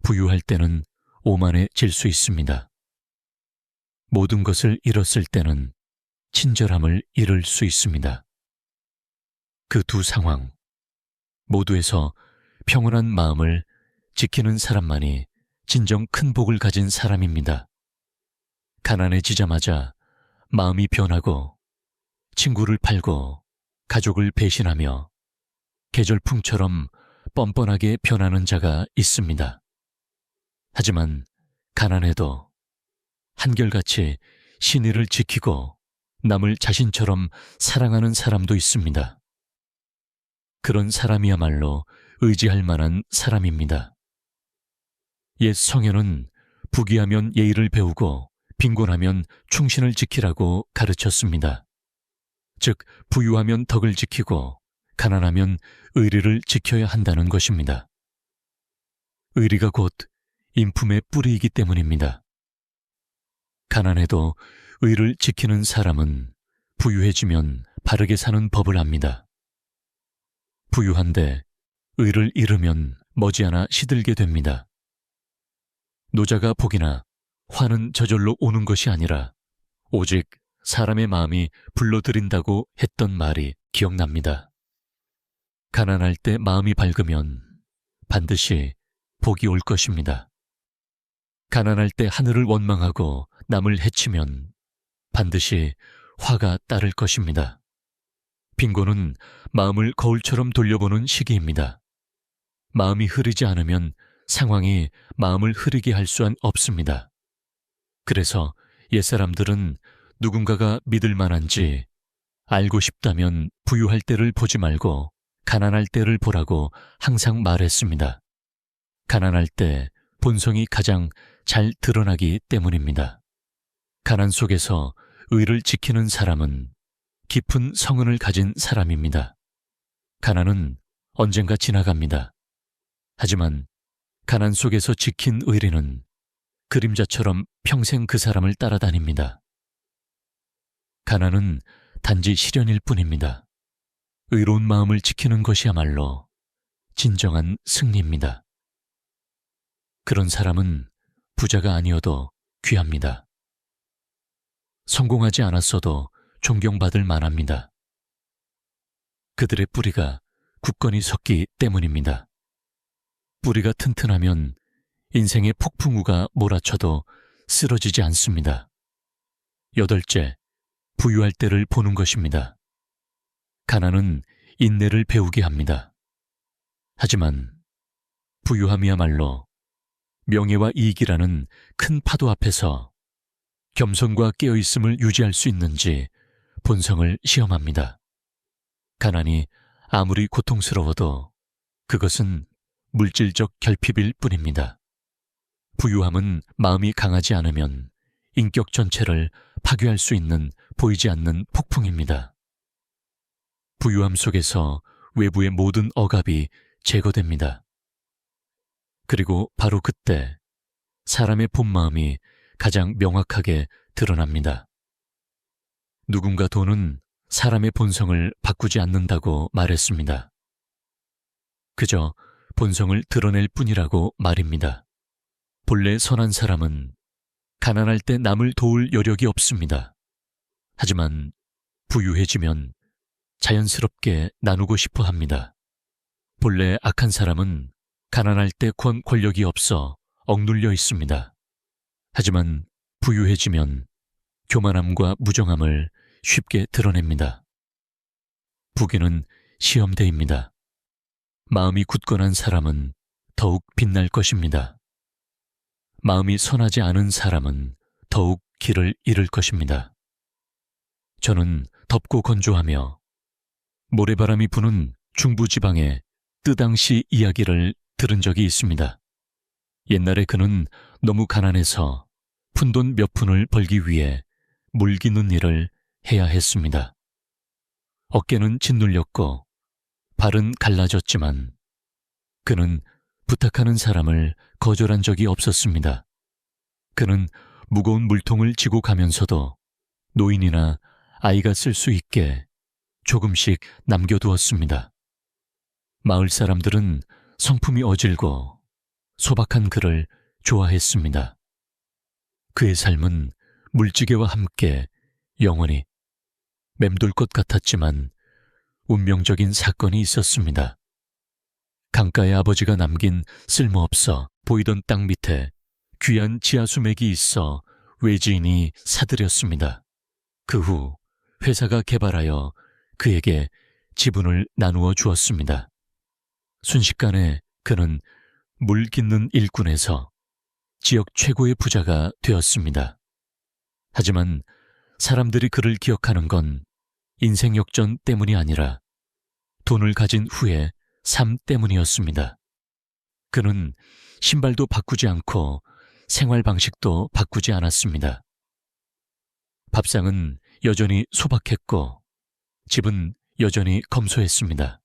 [SPEAKER 1] 부유할 때는 오만해질 수 있습니다. 모든 것을 잃었을 때는 친절함을 잃을 수 있습니다. 그 두 상황 모두에서 평온한 마음을 지키는 사람만이 진정 큰 복을 가진 사람입니다. 가난해지자마자 마음이 변하고 친구를 팔고 가족을 배신하며 계절풍처럼 뻔뻔하게 변하는 자가 있습니다. 하지만 가난해도 한결같이 신의를 지키고 남을 자신처럼 사랑하는 사람도 있습니다. 그런 사람이야말로 의지할 만한 사람입니다. 옛 성현은 부귀하면 예의를 배우고 빈곤하면 충신을 지키라고 가르쳤습니다. 즉, 부유하면 덕을 지키고 가난하면 의리를 지켜야 한다는 것입니다. 의리가 곧 인품의 뿌리이기 때문입니다. 가난해도 의를 지키는 사람은 부유해지면 바르게 사는 법을 압니다. 부유한데 의를 잃으면 머지않아 시들게 됩니다. 노자가 복이나 화는 저절로 오는 것이 아니라 오직 사람의 마음이 불러들인다고 했던 말이 기억납니다. 가난할 때 마음이 밝으면 반드시 복이 올 것입니다. 가난할 때 하늘을 원망하고 남을 해치면 반드시 화가 따를 것입니다. 빈곤은 마음을 거울처럼 돌려보는 시기입니다. 마음이 흐리지 않으면 상황이 마음을 흐리게 할 수는 없습니다. 그래서 옛사람들은 누군가가 믿을 만한지 알고 싶다면 부유할 때를 보지 말고 가난할 때를 보라고 항상 말했습니다. 가난할 때 본성이 가장 잘 드러나기 때문입니다. 가난 속에서 의를 지키는 사람은 깊은 성은을 가진 사람입니다. 가난은 언젠가 지나갑니다. 하지만 가난 속에서 지킨 의리는 그림자처럼 평생 그 사람을 따라다닙니다. 가난은 단지 시련일 뿐입니다. 의로운 마음을 지키는 것이야말로 진정한 승리입니다. 그런 사람은 부자가 아니어도 귀합니다. 성공하지 않았어도 존경받을 만합니다. 그들의 뿌리가 굳건히 섰기 때문입니다. 뿌리가 튼튼하면 인생의 폭풍우가 몰아쳐도 쓰러지지 않습니다. 여덟째, 부유할 때를 보는 것입니다. 가난은 인내를 배우게 합니다. 하지만 부유함이야말로 명예와 이익이라는 큰 파도 앞에서 겸손과 깨어있음을 유지할 수 있는지 본성을 시험합니다. 가난이 아무리 고통스러워도 그것은 물질적 결핍일 뿐입니다. 부유함은 마음이 강하지 않으면 인격 전체를 파괴할 수 있는 보이지 않는 폭풍입니다. 부유함 속에서 외부의 모든 억압이 제거됩니다. 그리고 바로 그때 사람의 본 마음이 가장 명확하게 드러납니다. 누군가 돈은 사람의 본성을 바꾸지 않는다고 말했습니다. 그저 본성을 드러낼 뿐이라고 말입니다. 본래 선한 사람은 가난할 때 남을 도울 여력이 없습니다. 하지만 부유해지면 자연스럽게 나누고 싶어 합니다. 본래 악한 사람은 가난할 때 권력이 없어 억눌려 있습니다. 하지만 부유해지면 교만함과 무정함을 쉽게 드러냅니다. 부귀는 시험대입니다. 마음이 굳건한 사람은 더욱 빛날 것입니다. 마음이 선하지 않은 사람은 더욱 길을 잃을 것입니다. 저는 덥고 건조하며 모래바람이 부는 중부지방의 뜨당시 이야기를 들은 적이 있습니다. 옛날에 그는 너무 가난해서 푼돈 몇 푼을 벌기 위해 물 깃는 일을 해야 했습니다. 어깨는 짓눌렸고 발은 갈라졌지만 그는 부탁하는 사람을 거절한 적이 없었습니다. 그는 무거운 물통을 지고 가면서도 노인이나 아이가 쓸 수 있게 조금씩 남겨두었습니다. 마을 사람들은 성품이 어질고 소박한 그를 좋아했습니다. 그의 삶은 물지개와 함께 영원히 맴돌 것 같았지만 운명적인 사건이 있었습니다. 강가의 아버지가 남긴 쓸모없어 보이던 땅 밑에 귀한 지하수맥이 있어 외지인이 사들였습니다. 그 후 회사가 개발하여 그에게 지분을 나누어 주었습니다. 순식간에 그는 물 깃는 일꾼에서 지역 최고의 부자가 되었습니다. 하지만 사람들이 그를 기억하는 건 인생 역전 때문이 아니라 돈을 가진 후의 삶 때문이었습니다. 그는 신발도 바꾸지 않고 생활 방식도 바꾸지 않았습니다. 밥상은 여전히 소박했고 집은 여전히 검소했습니다.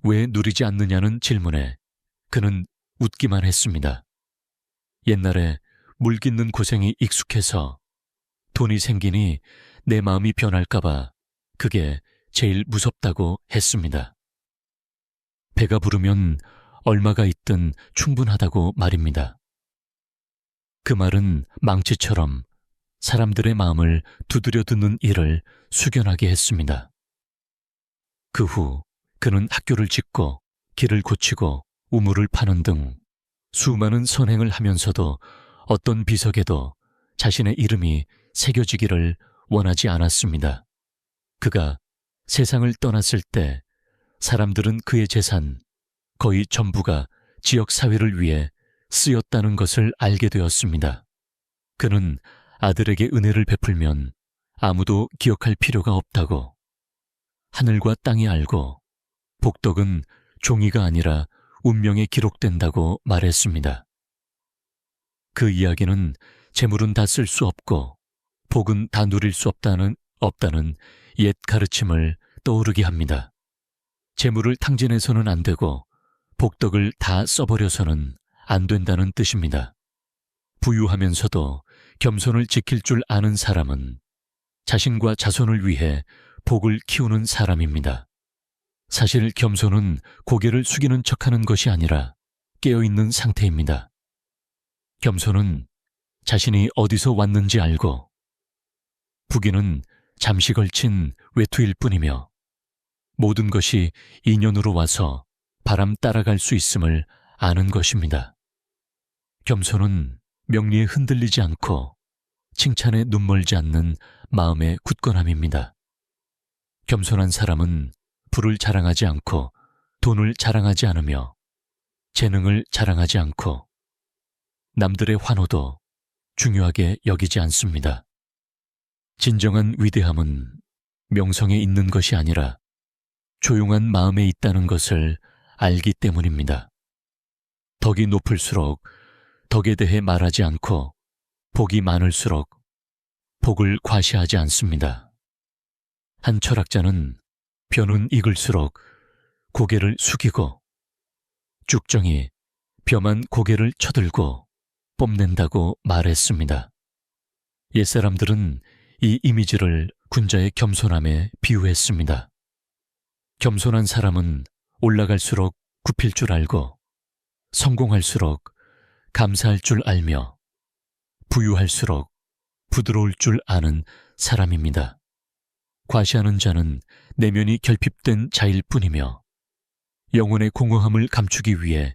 [SPEAKER 1] 왜 누리지 않느냐는 질문에 그는 웃기만 했습니다. 옛날에 물 깃는 고생이 익숙해서 돈이 생기니 내 마음이 변할까봐 그게 제일 무섭다고 했습니다. 배가 부르면 얼마가 있든 충분하다고 말입니다. 그 말은 망치처럼 사람들의 마음을 두드려 듣는 일을 숙연하게 했습니다. 그 후 그는 학교를 짓고 길을 고치고 우물을 파는 등 수많은 선행을 하면서도 어떤 비석에도 자신의 이름이 새겨지기를 원하지 않았습니다. 그가 세상을 떠났을 때 사람들은 그의 재산 거의 전부가 지역 사회를 위해 쓰였다는 것을 알게 되었습니다. 그는 아들에게 은혜를 베풀면 아무도 기억할 필요가 없다고, 하늘과 땅이 알고 복덕은 종이가 아니라 운명에 기록된다고 말했습니다. 그 이야기는 재물은 다 쓸 수 없고 복은 다 누릴 수 없다는 옛 가르침을 떠오르게 합니다. 재물을 탕진해서는 안 되고 복덕을 다 써버려서는 안 된다는 뜻입니다. 부유하면서도 겸손을 지킬 줄 아는 사람은 자신과 자손을 위해 복을 키우는 사람입니다. 사실 겸손은 고개를 숙이는 척하는 것이 아니라 깨어있는 상태입니다. 겸손은 자신이 어디서 왔는지 알고, 부귀는 잠시 걸친 외투일 뿐이며 모든 것이 인연으로 와서 바람 따라갈 수 있음을 아는 것입니다. 겸손은 명리에 흔들리지 않고 칭찬에 눈멀지 않는 마음의 굳건함입니다. 겸손한 사람은 부를 자랑하지 않고 돈을 자랑하지 않으며 재능을 자랑하지 않고 남들의 환호도 중요하게 여기지 않습니다. 진정한 위대함은 명성에 있는 것이 아니라 조용한 마음에 있다는 것을 알기 때문입니다. 덕이 높을수록 덕에 대해 말하지 않고 복이 많을수록 복을 과시하지 않습니다. 한 철학자는 벼는 익을수록 고개를 숙이고, 쭉정이 벼만 고개를 쳐들고 뽐낸다고 말했습니다. 옛사람들은 이 이미지를 군자의 겸손함에 비유했습니다. 겸손한 사람은 올라갈수록 굽힐 줄 알고 성공할수록 감사할 줄 알며 부유할수록 부드러울 줄 아는 사람입니다. 과시하는 자는 내면이 결핍된 자일 뿐이며 영혼의 공허함을 감추기 위해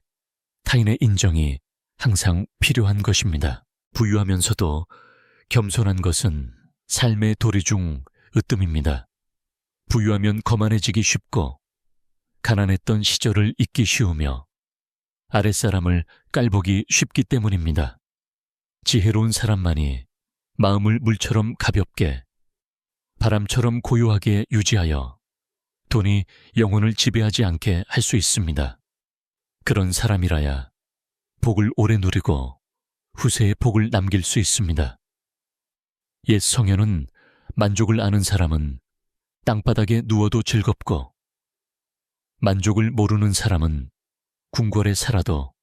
[SPEAKER 1] 타인의 인정이 항상 필요한 것입니다. 부유하면서도 겸손한 것은 삶의 도리 중 으뜸입니다. 부유하면 거만해지기 쉽고 가난했던 시절을 잊기 쉬우며 아랫사람을 깔보기 쉽기 때문입니다. 지혜로운 사람만이 마음을 물처럼 가볍게 바람처럼 고요하게 유지하여 돈이 영혼을 지배하지 않게 할 수 있습니다. 그런 사람이라야 복을 오래 누리고 후세에 복을 남길 수 있습니다. 옛 성현은 만족을 아는 사람은 땅바닥에 누워도 즐겁고 만족을 모르는 사람은 궁궐에 살아도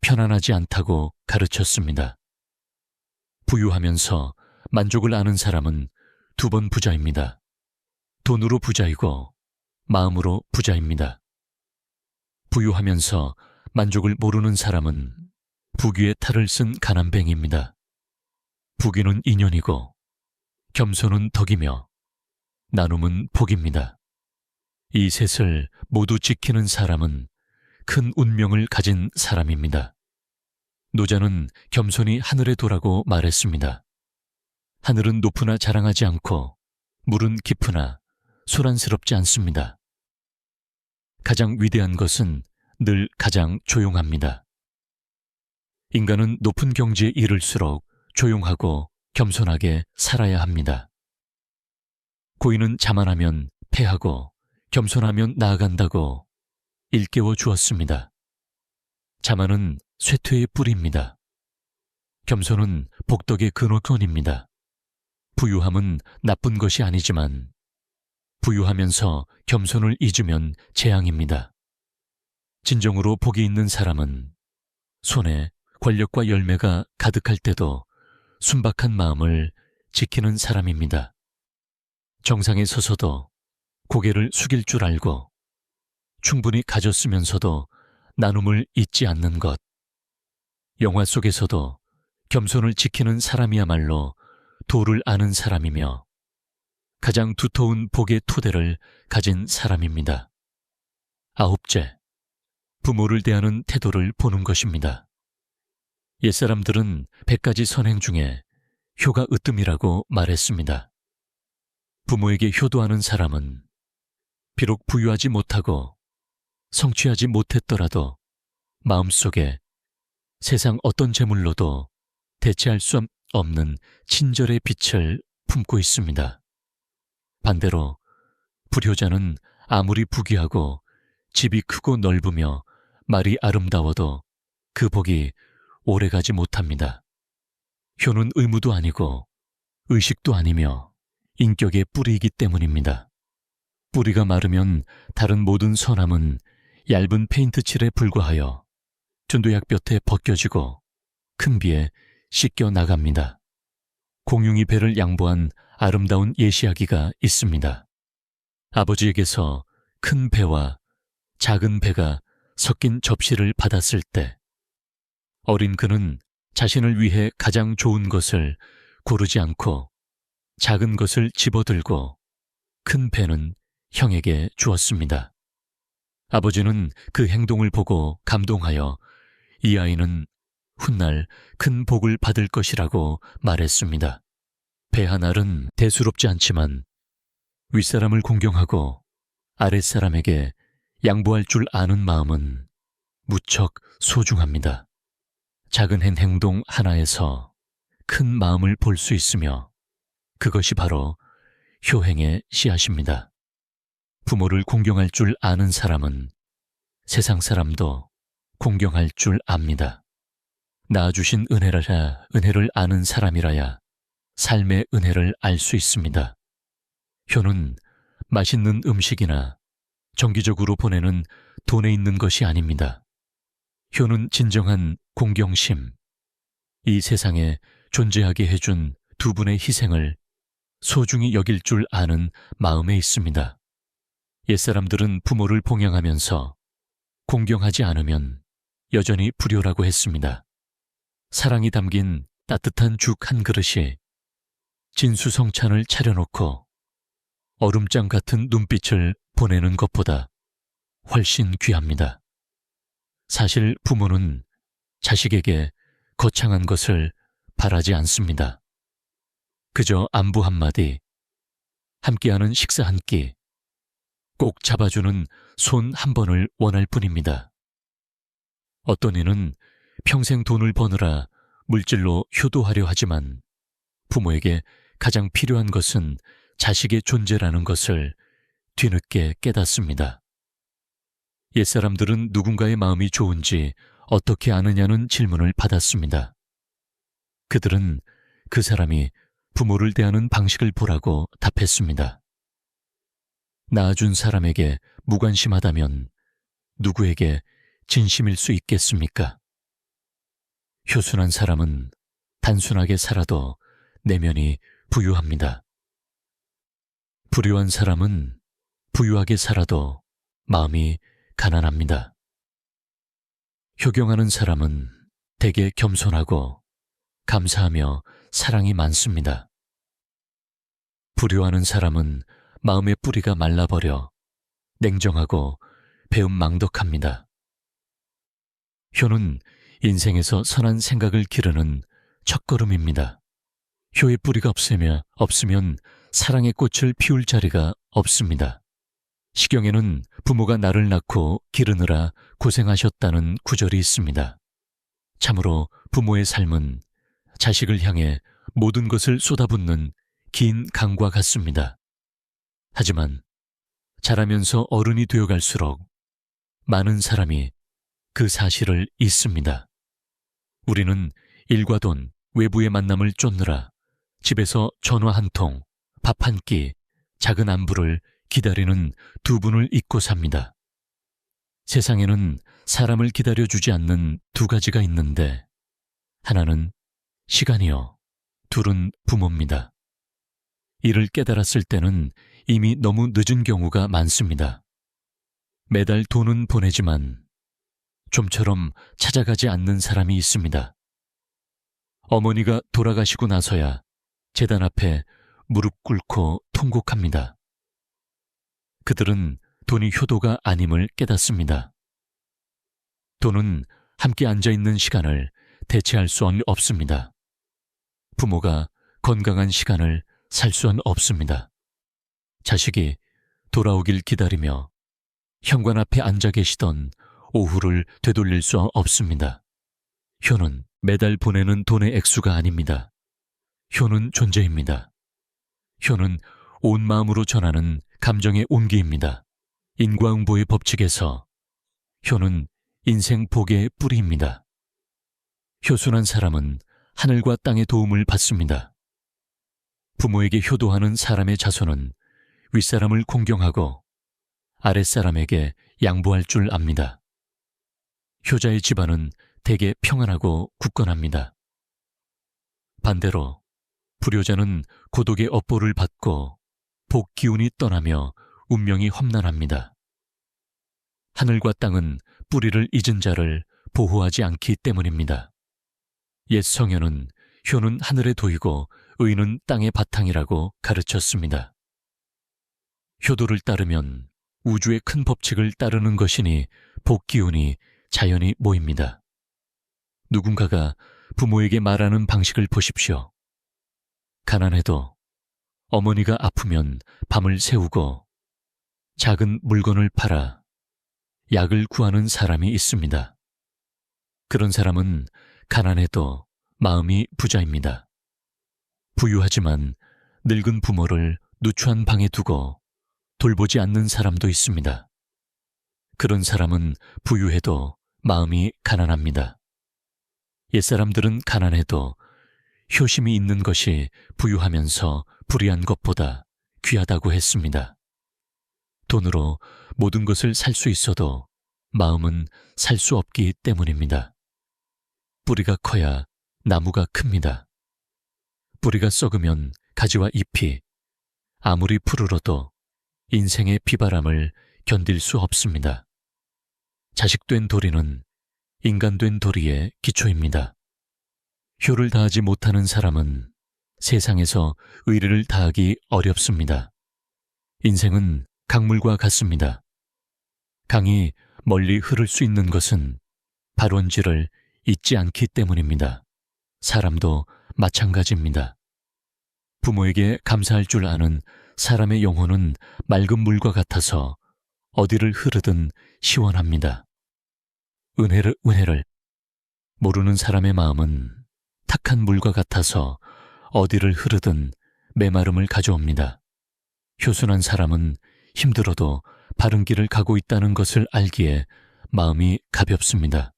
[SPEAKER 1] 편안하지 않다고 가르쳤습니다. 부유하면서 만족을 아는 사람은 두 번 부자입니다. 돈으로 부자이고 마음으로 부자입니다. 부유하면서 만족을 모르는 사람은 부귀의 탈을 쓴 가난뱅이입니다. 부귀는 인연이고 겸손은 덕이며 나눔은 복입니다. 이 셋을 모두 지키는 사람은 큰 운명을 가진 사람입니다. 노자는 겸손히 하늘에 도라고 말했습니다. 하늘은 높으나 자랑하지 않고 물은 깊으나 소란스럽지 않습니다. 가장 위대한 것은 늘 가장 조용합니다. 인간은 높은 경지에 이를수록 조용하고 겸손하게 살아야 합니다. 고인은 자만하면 패하고 겸손하면 나아간다고 일깨워 주었습니다. 자만은 쇠퇴의 뿌리입니다. 겸손은 복덕의 근원입니다. 부유함은 나쁜 것이 아니지만 부유하면서 겸손을 잊으면 재앙입니다. 진정으로 복이 있는 사람은 손에 권력과 열매가 가득할 때도 순박한 마음을 지키는 사람입니다. 정상에 서서도 고개를 숙일 줄 알고 충분히 가졌으면서도 나눔을 잊지 않는 것. 영화 속에서도 겸손을 지키는 사람이야말로 도를 아는 사람이며 가장 두터운 복의 토대를 가진 사람입니다. 아홉째, 부모를 대하는 태도를 보는 것입니다. 옛사람들은 100가지 선행 중에 효가 으뜸이라고 말했습니다. 부모에게 효도하는 사람은 비록 부유하지 못하고 성취하지 못했더라도 마음속에 세상 어떤 재물로도 대체할 수 없는 친절의 빛을 품고 있습니다. 반대로 불효자는 아무리 부귀하고 집이 크고 넓으며 말이 아름다워도 그 복이 오래가지 못합니다. 효는 의무도 아니고 의식도 아니며 인격의 뿌리이기 때문입니다. 뿌리가 마르면 다른 모든 선함은 얇은 페인트 칠에 불과하여 전도약볕에 벗겨지고 큰 비에 씻겨 나갑니다. 공룡이 배를 양보한 아름다운 예시하기가 있습니다. 아버지에게서 큰 배와 작은 배가 섞인 접시를 받았을 때 어린 그는 자신을 위해 가장 좋은 것을 고르지 않고 작은 것을 집어들고 큰 배는 형에게 주었습니다. 아버지는 그 행동을 보고 감동하여 이 아이는 훗날 큰 복을 받을 것이라고 말했습니다. 배 한 알은 대수롭지 않지만 윗사람을 공경하고 아랫사람에게 양보할 줄 아는 마음은 무척 소중합니다. 작은 행동 하나에서 큰 마음을 볼 수 있으며 그것이 바로 효행의 씨앗입니다. 부모를 공경할 줄 아는 사람은 세상 사람도 공경할 줄 압니다. 낳아주신 은혜를 아는 사람이라야 삶의 은혜를 알 수 있습니다. 효는 맛있는 음식이나 정기적으로 보내는 돈에 있는 것이 아닙니다. 효는 진정한 공경심, 이 세상에 존재하게 해준 두 분의 희생을 소중히 여길 줄 아는 마음에 있습니다. 옛사람들은 부모를 봉양하면서 공경하지 않으면 여전히 불효라고 했습니다. 사랑이 담긴 따뜻한 죽 한 그릇이 진수성찬을 차려놓고 얼음장 같은 눈빛을 보내는 것보다 훨씬 귀합니다. 사실 부모는 자식에게 거창한 것을 바라지 않습니다. 그저 안부 한마디, 함께하는 식사 한 끼, 꼭 잡아주는 손 한 번을 원할 뿐입니다. 어떤 이는 평생 돈을 버느라 물질로 효도하려 하지만 부모에게 가장 필요한 것은 자식의 존재라는 것을 뒤늦게 깨닫습니다. 옛사람들은 누군가의 마음이 좋은지 어떻게 아느냐는 질문을 받았습니다. 그들은 그 사람이 부모를 대하는 방식을 보라고 답했습니다. 낳아준 사람에게 무관심하다면 누구에게 진심일 수 있겠습니까? 효순한 사람은 단순하게 살아도 내면이 부유합니다. 불효한 사람은 부유하게 살아도 마음이 가난합니다. 효경하는 사람은 대개 겸손하고 감사하며 사랑이 많습니다. 불효하는 사람은 마음의 뿌리가 말라버려 냉정하고 배은망덕합니다. 효는 인생에서 선한 생각을 기르는 첫걸음입니다. 효의 뿌리가 없으면 사랑의 꽃을 피울 자리가 없습니다. 시경에는 부모가 나를 낳고 기르느라 고생하셨다는 구절이 있습니다. 참으로 부모의 삶은 자식을 향해 모든 것을 쏟아붓는 긴 강과 같습니다. 하지만 자라면서 어른이 되어갈수록 많은 사람이 그 사실을 잊습니다. 우리는 일과 돈, 외부의 만남을 쫓느라 집에서 전화 한 통, 밥 한 끼, 작은 안부를 기다리는 두 분을 잊고 삽니다. 세상에는 사람을 기다려주지 않는 두 가지가 있는데 하나는 시간이요, 둘은 부모입니다. 이를 깨달았을 때는 이미 너무 늦은 경우가 많습니다. 매달 돈은 보내지만 좀처럼 찾아가지 않는 사람이 있습니다. 어머니가 돌아가시고 나서야 제단 앞에 무릎 꿇고 통곡합니다. 그들은 돈이 효도가 아님을 깨닫습니다. 돈은 함께 앉아있는 시간을 대체할 수 없습니다. 부모가 건강한 시간을 살 수는 없습니다. 자식이 돌아오길 기다리며 현관 앞에 앉아 계시던 오후를 되돌릴 수 없습니다. 효는 매달 보내는 돈의 액수가 아닙니다. 효는 존재입니다. 효는 온 마음으로 전하는 감정의 온기입니다. 인과응보의 법칙에서 효는 인생 복의 뿌리입니다. 효순한 사람은 하늘과 땅의 도움을 받습니다. 부모에게 효도하는 사람의 자손은 윗사람을 공경하고 아랫사람에게 양보할 줄 압니다. 효자의 집안은 대개 평안하고 굳건합니다. 반대로 불효자는 고독의 업보를 받고 복 기운이 떠나며 운명이 험난합니다. 하늘과 땅은 뿌리를 잊은 자를 보호하지 않기 때문입니다. 옛 성현은 효는 하늘에 도이고 의는 땅의 바탕이라고 가르쳤습니다. 효도를 따르면 우주의 큰 법칙을 따르는 것이니 복 기운이 자연히 모입니다. 누군가가 부모에게 말하는 방식을 보십시오. 가난해도 어머니가 아프면 밤을 새우고 작은 물건을 팔아 약을 구하는 사람이 있습니다. 그런 사람은 가난해도 마음이 부자입니다. 부유하지만 늙은 부모를 누추한 방에 두고 돌보지 않는 사람도 있습니다. 그런 사람은 부유해도 마음이 가난합니다. 옛사람들은 가난해도 효심이 있는 것이 부유하면서 불의한 것보다 귀하다고 했습니다. 돈으로 모든 것을 살 수 있어도 마음은 살 수 없기 때문입니다. 뿌리가 커야 나무가 큽니다. 뿌리가 썩으면 가지와 잎이 아무리 푸르러도 인생의 비바람을 견딜 수 없습니다. 자식된 도리는 인간된 도리의 기초입니다. 효를 다하지 못하는 사람은 세상에서 의리를 다하기 어렵습니다. 인생은 강물과 같습니다. 강이 멀리 흐를 수 있는 것은 발원지를 잊지 않기 때문입니다. 사람도 마찬가지입니다. 부모에게 감사할 줄 아는 사람의 영혼은 맑은 물과 같아서 어디를 흐르든 시원합니다. 은혜를 모르는 사람의 마음은 탁한 물과 같아서 어디를 흐르든 메마름을 가져옵니다. 효순한 사람은 힘들어도 바른 길을 가고 있다는 것을 알기에 마음이 가볍습니다.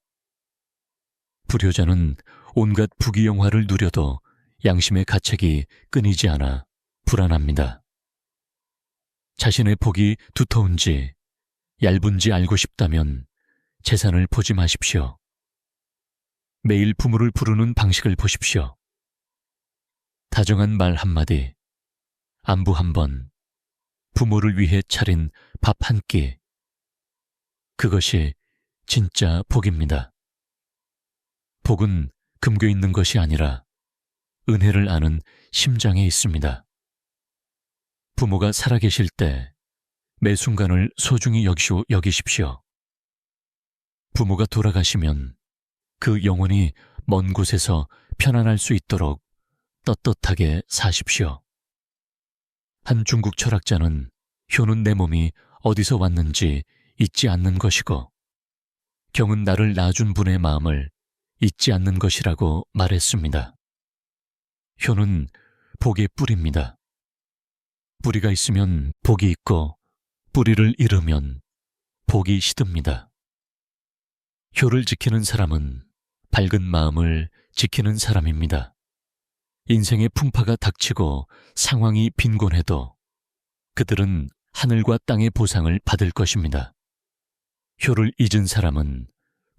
[SPEAKER 1] 불효자는 온갖 부귀영화를 누려도 양심의 가책이 끊이지 않아 불안합니다. 자신의 복이 두터운지 얇은지 알고 싶다면 재산을 보지 마십시오. 매일 부모를 부르는 방식을 보십시오. 다정한 말 한마디, 안부 한 번, 부모를 위해 차린 밥 한 끼. 그것이 진짜 복입니다. 복은 금괴 있는 것이 아니라 은혜를 아는 심장에 있습니다. 부모가 살아계실 때 매 순간을 소중히 여기십시오. 부모가 돌아가시면 그 영혼이 먼 곳에서 편안할 수 있도록 떳떳하게 사십시오. 한 중국 철학자는 효는 내 몸이 어디서 왔는지 잊지 않는 것이고 경은 나를 낳아준 분의 마음을 잊지 않는 것이라고 말했습니다. 효는 복의 뿌리입니다. 뿌리가 있으면 복이 있고 뿌리를 잃으면 복이 시듭니다. 효를 지키는 사람은 밝은 마음을 지키는 사람입니다. 인생의 풍파가 닥치고 상황이 빈곤해도 그들은 하늘과 땅의 보상을 받을 것입니다. 효를 잊은 사람은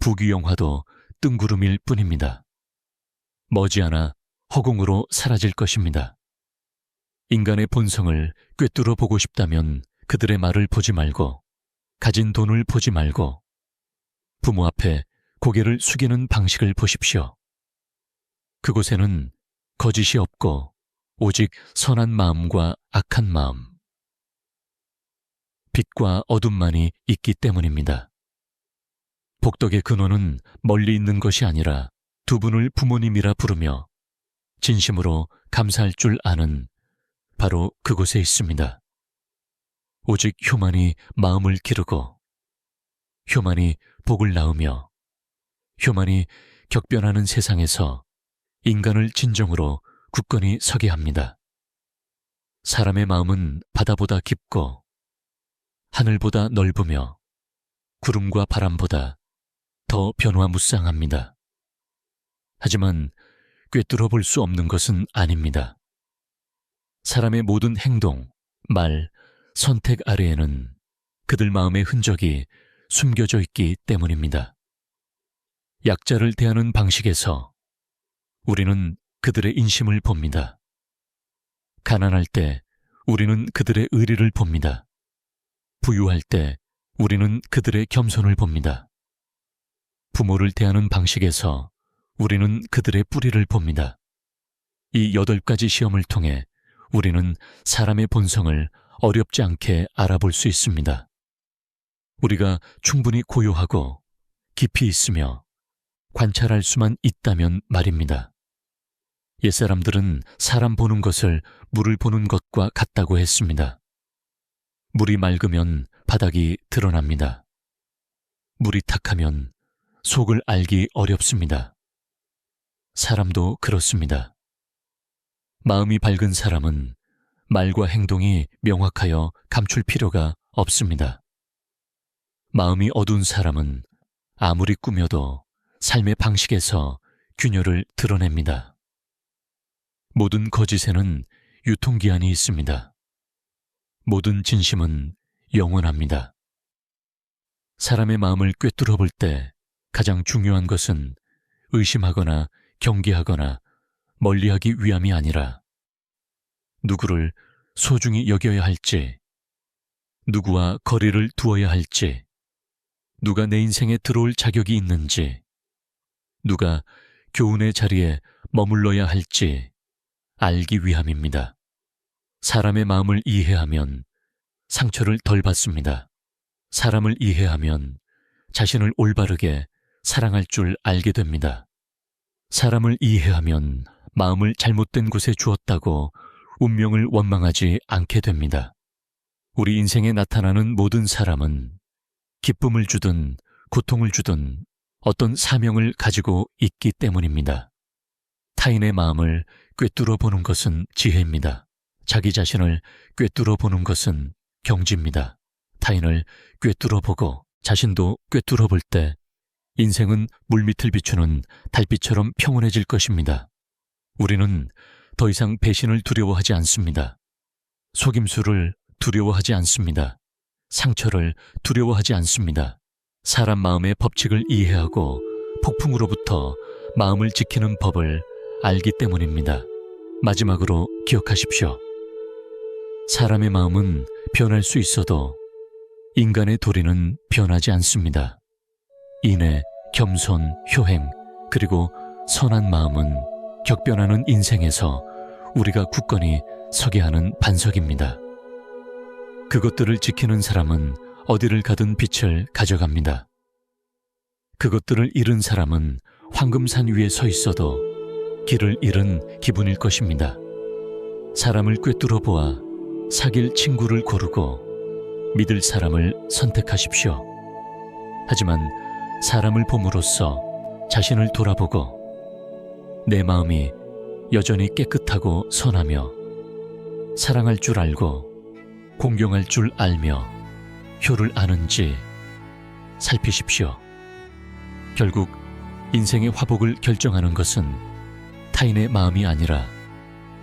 [SPEAKER 1] 부귀영화도 뜬구름일 뿐입니다. 머지않아 허공으로 사라질 것입니다. 인간의 본성을 꿰뚫어 보고 싶다면 그들의 말을 보지 말고 가진 돈을 보지 말고 부모 앞에 고개를 숙이는 방식을 보십시오. 그곳에는 거짓이 없고 오직 선한 마음과 악한 마음, 빛과 어둠만이 있기 때문입니다. 복덕의 근원은 멀리 있는 것이 아니라 두 분을 부모님이라 부르며 진심으로 감사할 줄 아는 바로 그곳에 있습니다. 오직 효만이 마음을 기르고 효만이 복을 낳으며 효만이 격변하는 세상에서 인간을 진정으로 굳건히 서게 합니다. 사람의 마음은 바다보다 깊고 하늘보다 넓으며 구름과 바람보다 더 변화무쌍합니다. 하지만 꿰뚫어 볼 수 없는 것은 아닙니다. 사람의 모든 행동, 말, 선택 아래에는 그들 마음의 흔적이 숨겨져 있기 때문입니다. 약자를 대하는 방식에서 우리는 그들의 인심을 봅니다. 가난할 때 우리는 그들의 의리를 봅니다. 부유할 때 우리는 그들의 겸손을 봅니다. 부모를 대하는 방식에서 우리는 그들의 뿌리를 봅니다. 이 8가지 시험을 통해 우리는 사람의 본성을 어렵지 않게 알아볼 수 있습니다. 우리가 충분히 고요하고 깊이 있으며 관찰할 수만 있다면 말입니다. 옛사람들은 사람 보는 것을 물을 보는 것과 같다고 했습니다. 물이 맑으면 바닥이 드러납니다. 물이 탁하면 속을 알기 어렵습니다. 사람도 그렇습니다. 마음이 밝은 사람은 말과 행동이 명확하여 감출 필요가 없습니다. 마음이 어두운 사람은 아무리 꾸며도 삶의 방식에서 균열을 드러냅니다. 모든 거짓에는 유통기한이 있습니다. 모든 진심은 영원합니다. 사람의 마음을 꿰뚫어 볼 때 가장 중요한 것은 의심하거나 경계하거나 멀리하기 위함이 아니라 누구를 소중히 여겨야 할지, 누구와 거리를 두어야 할지, 누가 내 인생에 들어올 자격이 있는지, 누가 교훈의 자리에 머물러야 할지 알기 위함입니다. 사람의 마음을 이해하면 상처를 덜 받습니다. 사람을 이해하면 자신을 올바르게 사랑할 줄 알게 됩니다. 사람을 이해하면 마음을 잘못된 곳에 주었다고 운명을 원망하지 않게 됩니다. 우리 인생에 나타나는 모든 사람은 기쁨을 주든 고통을 주든 어떤 사명을 가지고 있기 때문입니다. 타인의 마음을 꿰뚫어 보는 것은 지혜입니다. 자기 자신을 꿰뚫어 보는 것은 경지입니다. 타인을 꿰뚫어 보고 자신도 꿰뚫어 볼 때 인생은 물밑을 비추는 달빛처럼 평온해질 것입니다. 우리는 더 이상 배신을 두려워하지 않습니다. 속임수를 두려워하지 않습니다. 상처를 두려워하지 않습니다. 사람 마음의 법칙을 이해하고 폭풍으로부터 마음을 지키는 법을 알기 때문입니다. 마지막으로 기억하십시오. 사람의 마음은 변할 수 있어도 인간의 도리는 변하지 않습니다. 인애, 겸손, 효행, 그리고 선한 마음은 격변하는 인생에서 우리가 굳건히 서게 하는 반석입니다. 그것들을 지키는 사람은 어디를 가든 빛을 가져갑니다. 그것들을 잃은 사람은 황금산 위에 서 있어도 길을 잃은 기분일 것입니다. 사람을 꿰뚫어 보아 사귈 친구를 고르고 믿을 사람을 선택하십시오. 하지만 사람을 봄으로써 자신을 돌아보고 내 마음이 여전히 깨끗하고 선하며 사랑할 줄 알고 공경할 줄 알며 효를 아는지 살피십시오. 결국 인생의 화복을 결정하는 것은 타인의 마음이 아니라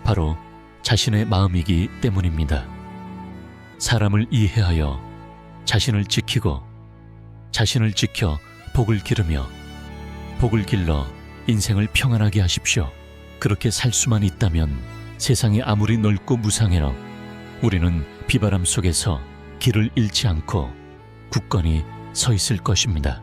[SPEAKER 1] 바로 자신의 마음이기 때문입니다. 사람을 이해하여 자신을 지키고 자신을 지켜 복을 기르며 복을 길러 인생을 평안하게 하십시오. 그렇게 살 수만 있다면 세상이 아무리 넓고 무상해도 우리는 비바람 속에서 길을 잃지 않고 굳건히 서 있을 것입니다.